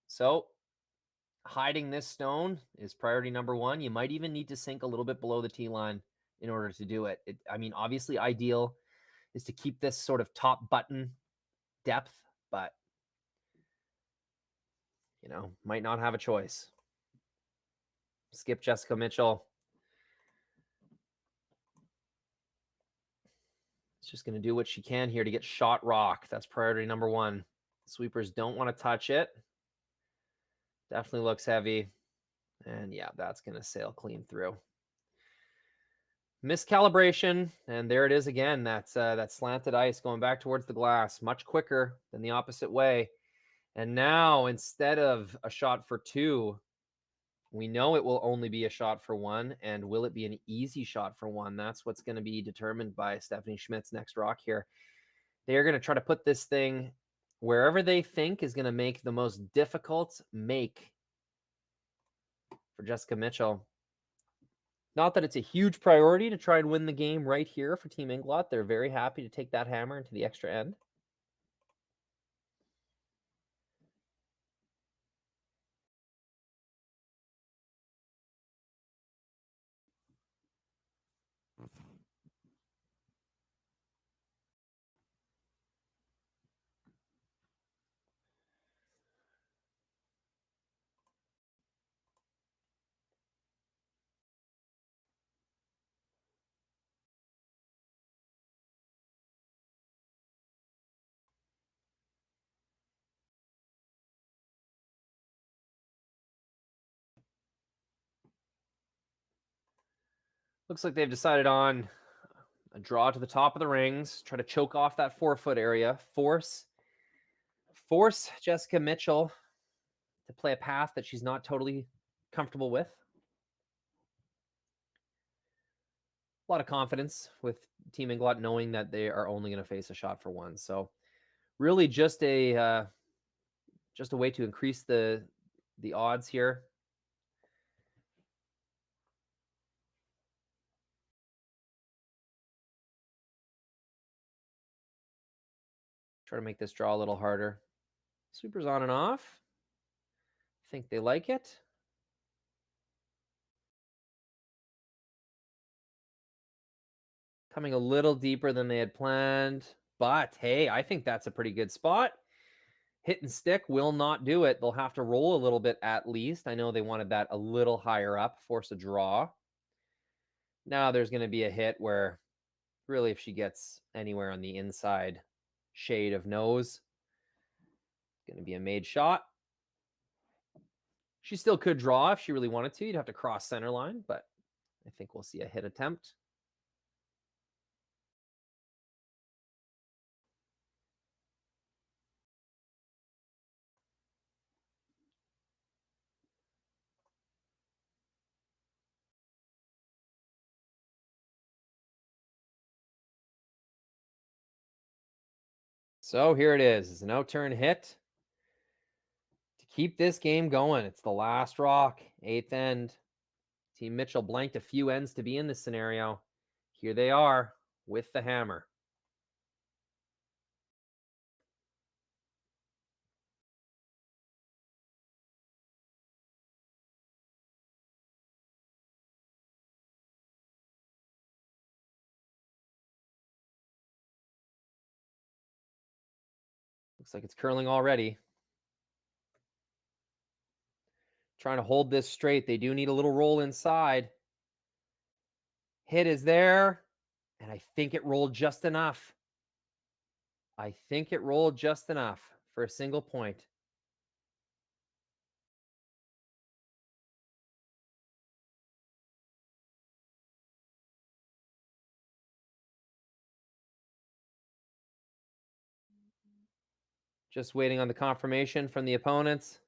So hiding this stone is priority number 1. You might even need to sink a little bit below the tee line in order to do it. I mean, obviously ideal is to keep this sort of top button depth, but, you know, might not have a choice. Skip Jessica Mitchell. She's just going to do what she can here to get shot rock. That's priority number one. Sweepers don't want to touch it. Definitely looks heavy. And yeah, that's going to sail clean through. Miscalibration, and there it is again. That's that slanted ice going back towards the glass, much quicker than the opposite way. And now, instead of a shot for two, we know it will only be a shot for one. And will it be an easy shot for one? That's what's going to be determined by Stephanie Schmidt's next rock here. They're going to try to put this thing wherever they think is going to make the most difficult make for Jessica Mitchell. Not that it's a huge priority to try and win the game right here for Team Englot. They're very happy to take that hammer into the extra end. Looks like they've decided on a draw to the top of the rings, try to choke off that 4-foot area, force Jessica Mitchell to play a path that she's not totally comfortable with. A lot of confidence with Team Englot knowing that they are only going to face a shot for one. So really just a way to increase the odds here. Try to make this draw a little harder. Sweepers on and off. Think they like it. Coming a little deeper than they had planned. But hey, I think that's a pretty good spot. Hit and stick will not do it. They'll have to roll a little bit at least. I know they wanted that a little higher up, force a draw. Now there's going to be a hit where really if she gets anywhere on the inside shade of nose, it's going to be a made shot. She still could draw if she really wanted to. You'd have to cross center line, but I think we'll see a hit attempt. So here it is. It's an out-turn hit to keep this game going. It's the last rock, 8th end. Team Mitchell blanked a few ends to be in this scenario. Here they are with the hammer. Looks like it's curling already. Trying to hold this straight. They do need a little roll inside. Hit is there. And I think it rolled just enough. I think it rolled just enough for a single point. Just waiting on the confirmation from the opponents.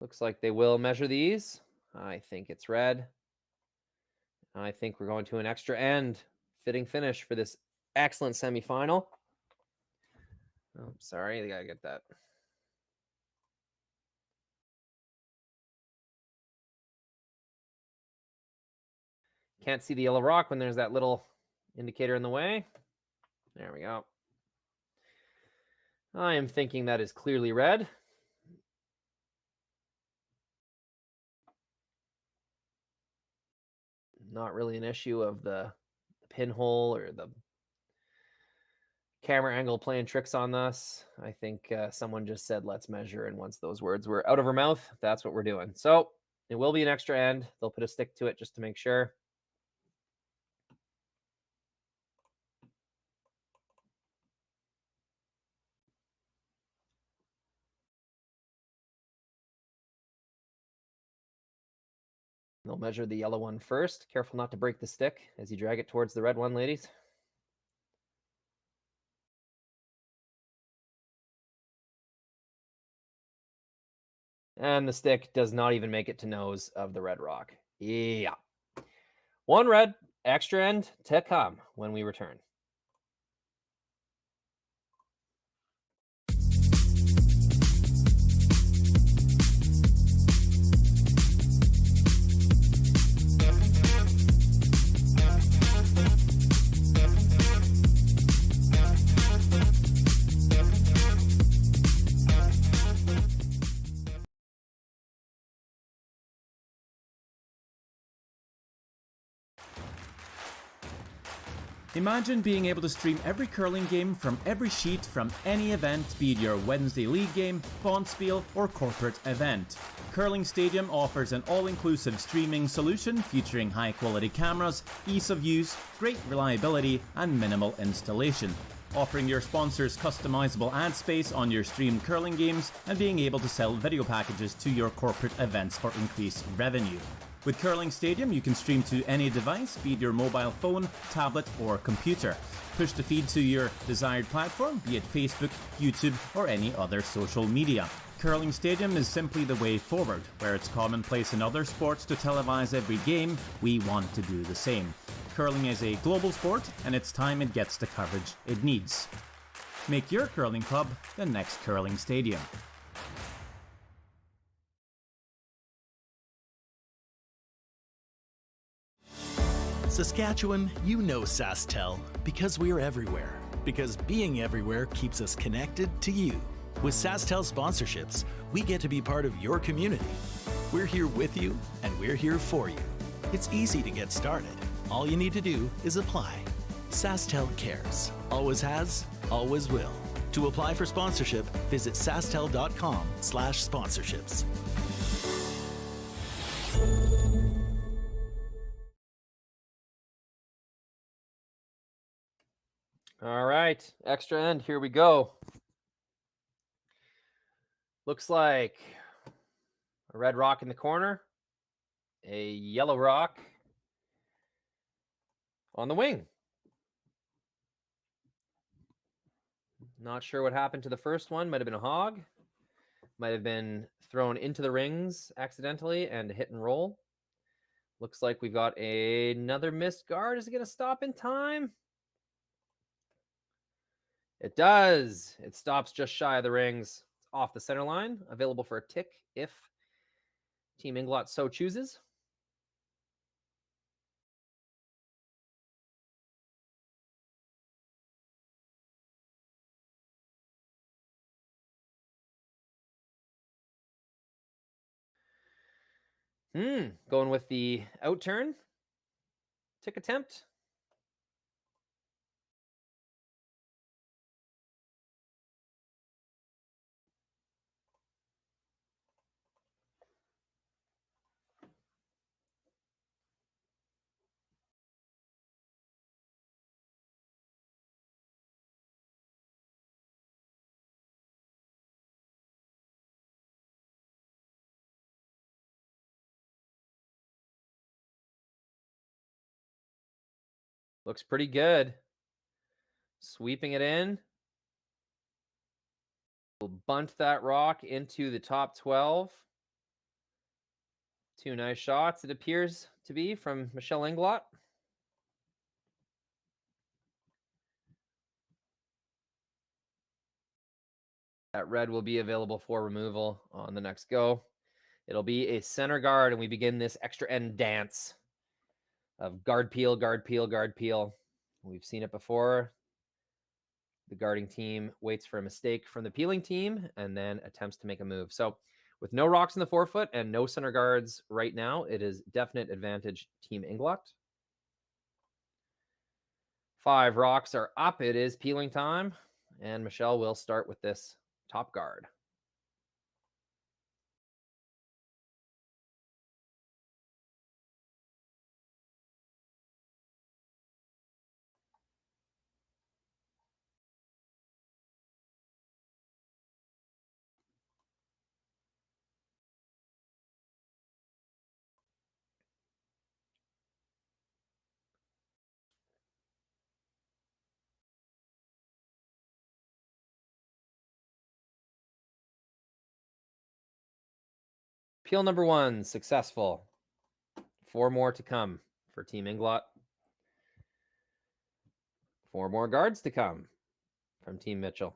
Looks like they will measure these. I think it's red. I think we're going to an extra end. Fitting finish for this excellent semifinal. Oh, sorry, they gotta get that. Can't see the yellow rock when there's that little indicator in the way. There we go. I am thinking that is clearly red. not really an issue of the pinhole or the camera angle playing tricks on us. I think someone just said, let's measure. And once those words were out of her mouth, that's what we're doing. So it will be an extra end. They'll put a stick to it just to make sure. They'll measure the yellow one first. Careful not to break the stick as you drag it towards the red one, ladies. And the stick does not even make it to nose of the red rock. Yeah. One red, extra end to come when we return. Imagine being able to stream every curling game from every sheet from any event, be it your Wednesday league game, bonspiel, or corporate event. Curling Stadium offers an all-inclusive streaming solution featuring high-quality cameras, ease of use, great reliability, and minimal installation. Offering your sponsors customizable ad space on your streamed curling games and being able to sell video packages to your corporate events for increased revenue. With Curling Stadium, you can stream to any device, be it your mobile phone, tablet, or computer. Push the feed to your desired platform, be it Facebook, YouTube, or any other social media. Curling Stadium is simply the way forward. Where it's commonplace in other sports to televise every game, we want to do the same. Curling is a global sport, and it's time it gets the coverage it needs. Make your curling club the next Curling Stadium. Saskatchewan, you know SaskTel because we're everywhere. Because being everywhere keeps us connected to you. With SaskTel sponsorships, we get to be part of your community. We're here with you, and we're here for you. It's easy to get started. All you need to do is apply. SaskTel cares. Always has, always will. To apply for sponsorship, visit sastel.com/sponsorships. All right, extra end, here we go. Looks like a red rock in the corner, a yellow rock on the wing. Not sure what happened to the first one. Might have been a hog. Might have been thrown into the rings accidentally and hit and roll. Looks like we've got another missed guard. Is it going to stop in time? It does. It stops just shy of the rings. It's off the center line. Available for a tick if Team Englot so chooses. Going with the out turn. Tick attempt. Looks pretty good. Sweeping it in. We'll bunt that rock into the top 12. Two nice shots, it appears to be, from Michelle Englot. That red will be available for removal on the next go. It'll be a center guard, and we begin this extra end dance of guard peel, guard peel, guard peel. We've seen it before. The guarding team waits for a mistake from the peeling team and then attempts to make a move. So with no rocks in the forefoot and no center guards right now, it is definite advantage Team Englot. 5 rocks are up. It is peeling time. And Michelle will start with this top guard. Peel number 1, successful. 4 more to come for Team Englot. 4 more guards to come from Team Mitchell.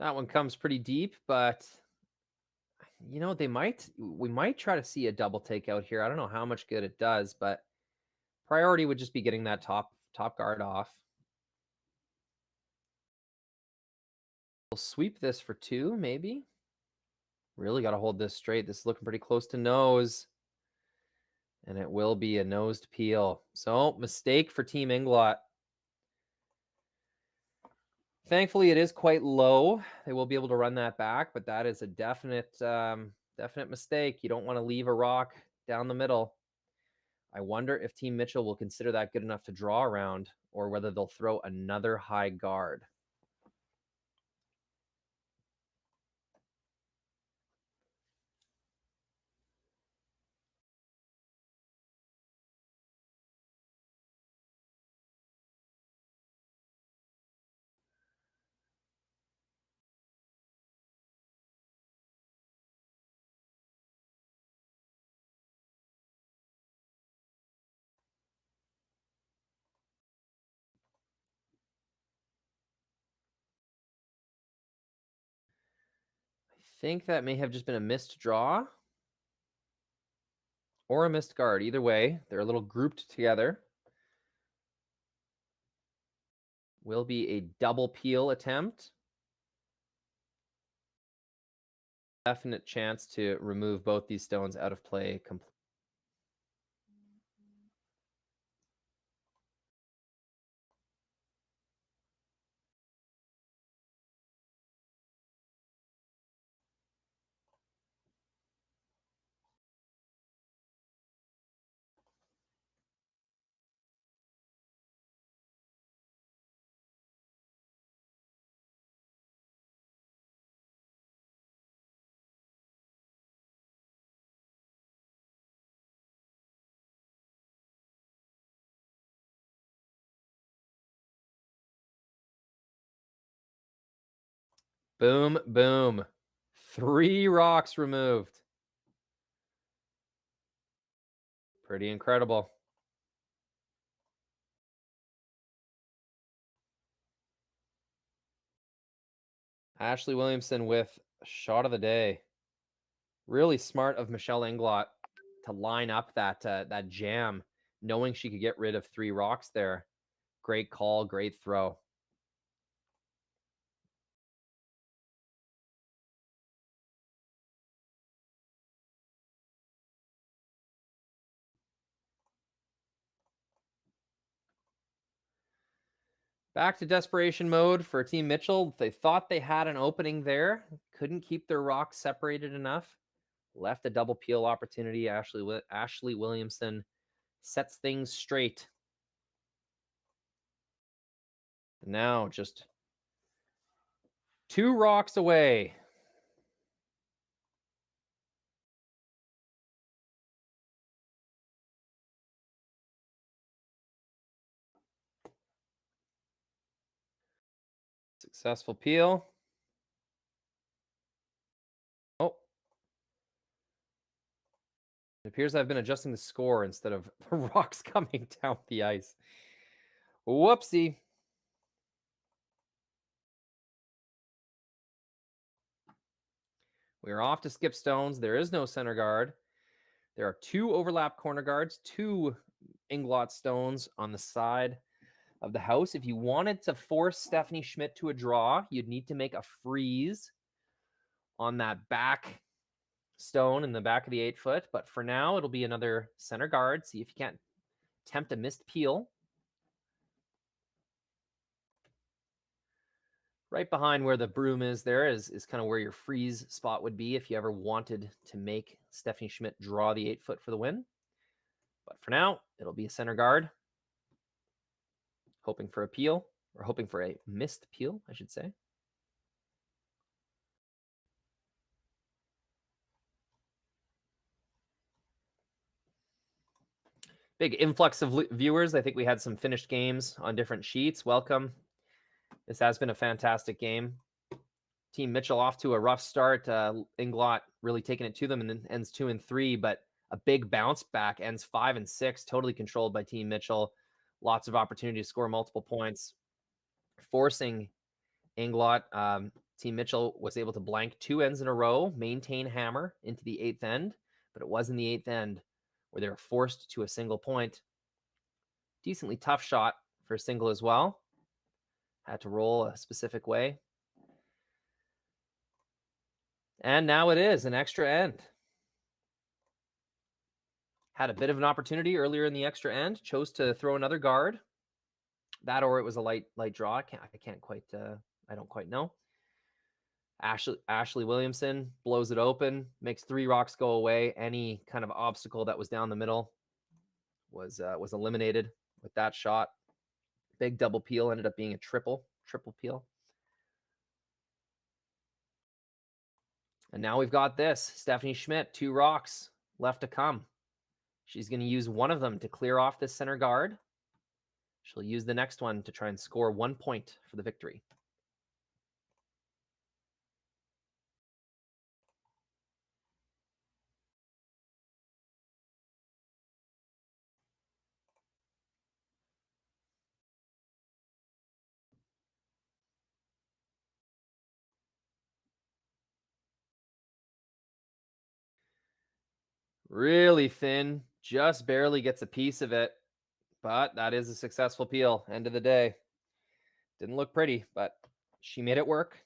That one comes pretty deep, but you know, we might try to see a double takeout here. I don't know how much good it does, but priority would just be getting that top guard off. We'll sweep this for 2, maybe. Really got to hold this straight. This is looking pretty close to nose. And it will be a nosed peel. So, mistake for Team Englot. Thankfully, it is quite low. They will be able to run that back, but that is a definite mistake. You don't want to leave a rock down the middle. I wonder if Team Mitchell will consider that good enough to draw around, or whether they'll throw another high guard. I think that may have just been a missed draw or a missed guard. Either way, they're a little grouped together. Will be a double peel attempt. Definite chance to remove both these stones out of play completely. Boom, boom. 3 rocks removed. Pretty incredible. Ashley Williamson with shot of the day. Really smart of Michelle Englot to line up that jam, knowing she could get rid of 3 rocks there. Great call, great throw. Back to desperation mode for Team Mitchell. They thought they had an opening there. Couldn't keep their rocks separated enough. Left a double peel opportunity. Ashley Williamson sets things straight. Now just 2 rocks away Successful peel. Oh. It appears I've been adjusting the score instead of the rocks coming down the ice. Whoopsie. We are off to skip stones. There is no center guard. There are 2 overlap corner guards, 2 Englot stones on the side of the house. If you wanted to force Stephanie Schmidt to a draw, you'd need to make a freeze on that back stone in the back of the 8-foot. But for now, it'll be another center guard. See if you can't attempt a missed peel. Right behind where the broom is there is kind of where your freeze spot would be if you ever wanted to make Stephanie Schmidt draw the 8-foot for the win. But for now, it'll be a center guard. Hoping for a peel, or hoping for a missed peel, I should say. Big influx of viewers. I think we had some finished games on different sheets. Welcome. This has been a fantastic game. Team Mitchell off to a rough start. Englot really taking it to them and then ends 2-3, but a big bounce back, ends 5-6, totally controlled by Team Mitchell. Lots of opportunity to score multiple points, forcing Englot. Team Mitchell was able to blank 2 ends in a row, maintain hammer into the 8th end, but it was in the 8th end where they were forced to a single point. Decently tough shot for a single as well. Had to roll a specific way. And now it is an extra end. Had a bit of an opportunity earlier in the extra end. Chose to throw another guard. That or it was a light draw. I don't quite know. Ashley Williamson blows it open, makes 3 rocks go away. Any kind of obstacle that was down the middle was eliminated with that shot. Big double peel ended up being a triple peel. And now we've got this. Stephanie Schmidt, 2 rocks left to come. She's going to use one of them to clear off this center guard. She'll use the next one to try and score 1 point for the victory. Really thin, just barely gets a piece of it, but that is a successful peel. End of the day. Didn't look pretty, but she made it work.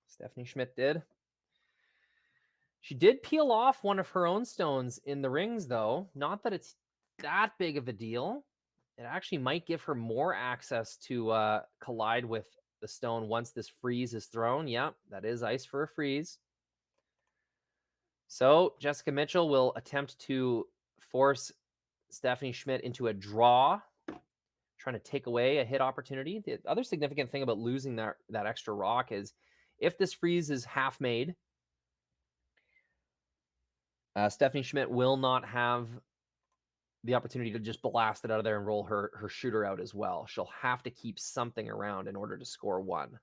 Stephanie Schmidt did. She did peel off one of her own stones in the rings, though. Not that it's that big of a deal. It actually might give her more access to collide with the stone once this freeze is thrown. Yeah, that is ice for a freeze. So Jessica Mitchell will attempt to force Stephanie Schmidt into a draw, trying to take away a hit opportunity. The other significant thing about losing that extra rock is if this freeze is half made, Stephanie Schmidt will not have the opportunity to just blast it out of there and roll her shooter out as well. She'll have to keep something around in order to score 1.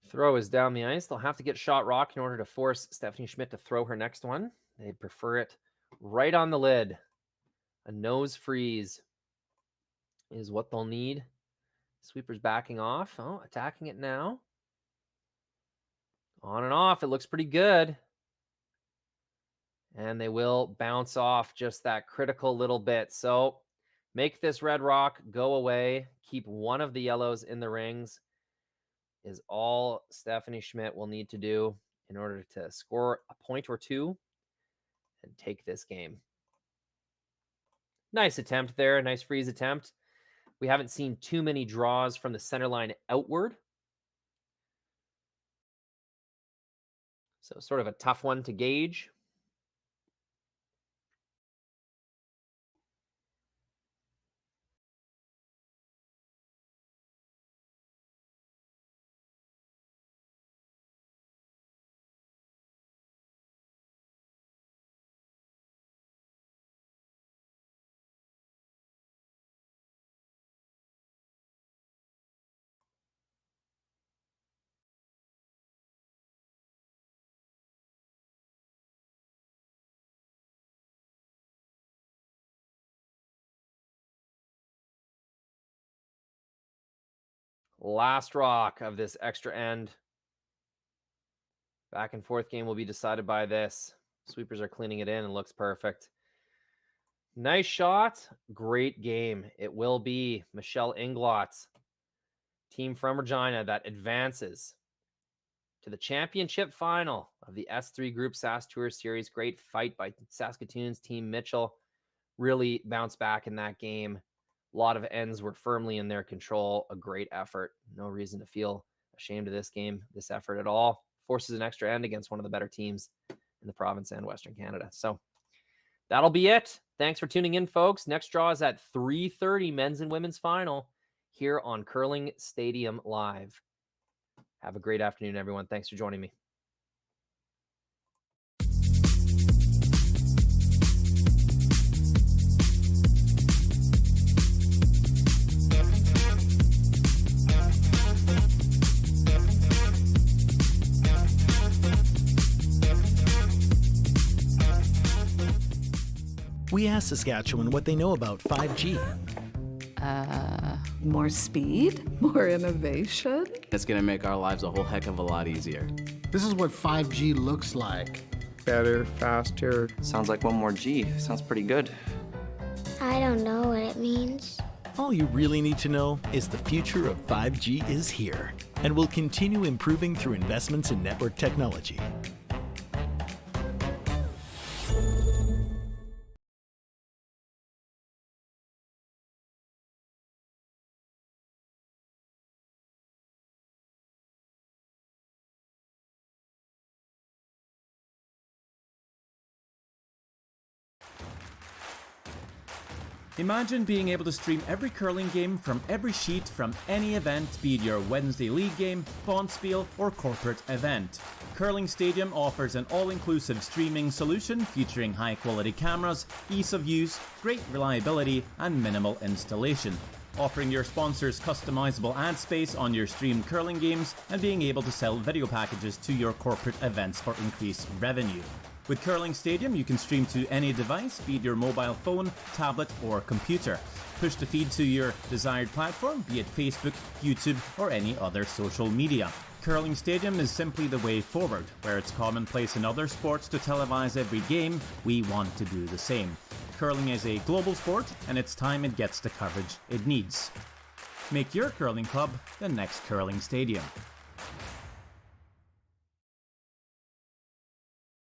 Throw is down the ice. They'll have to get shot rock in order to force Stephanie Schmidt to throw her next one. They'd prefer it right on the lid. A nose freeze is what they'll need. Sweeper's backing off. Oh, attacking it now. On and off. It looks pretty good. And they will bounce off just that critical little bit. So make this red rock go away. Keep one of the yellows in the rings is all Stephanie Schmidt will need to do in order to score a point or 2 and take this game. Nice attempt there. Nice freeze attempt. We haven't seen too many draws from the center line outward. So sort of a tough one to gauge. Last rock of this extra end. Back and forth game will be decided by this. Sweepers are cleaning it in and looks perfect. Nice shot. Great game. It will be Michelle Englot, team from Regina, that advances to the championship final of the S3 Group SAS Tour Series. Great fight by Saskatoon's team. Mitchell really bounced back in that game. A lot of ends were firmly in their control. A great effort. No reason to feel ashamed of this game, this effort at all. Forces an extra end against one of the better teams in the province and Western Canada. So that'll be it. Thanks for tuning in, folks. Next draw is at 3:30, men's and women's final here on Curling Stadium Live. Have a great afternoon, everyone. Thanks for joining me. We asked Saskatchewan what they know about 5G. More speed, more innovation. It's going to make our lives a whole heck of a lot easier. This is what 5G looks like. Better, faster. Sounds like one more G. Sounds pretty good. I don't know what it means. All you really need to know is the future of 5G is here and will continue improving through investments in network technology. Imagine being able to stream every curling game from every sheet from any event, be it your Wednesday league game, bonspiel, or corporate event. Curling Stadium offers an all-inclusive streaming solution featuring high-quality cameras, ease of use, great reliability, and minimal installation. Offering your sponsors customizable ad space on your streamed curling games and being able to sell video packages to your corporate events for increased revenue. With Curling Stadium, you can stream to any device, be it your mobile phone, tablet, or computer. Push the feed to your desired platform, be it Facebook, YouTube, or any other social media. Curling Stadium is simply the way forward. Where it's commonplace in other sports to televise every game, we want to do the same. Curling is a global sport, and it's time it gets the coverage it needs. Make your curling club the next Curling Stadium.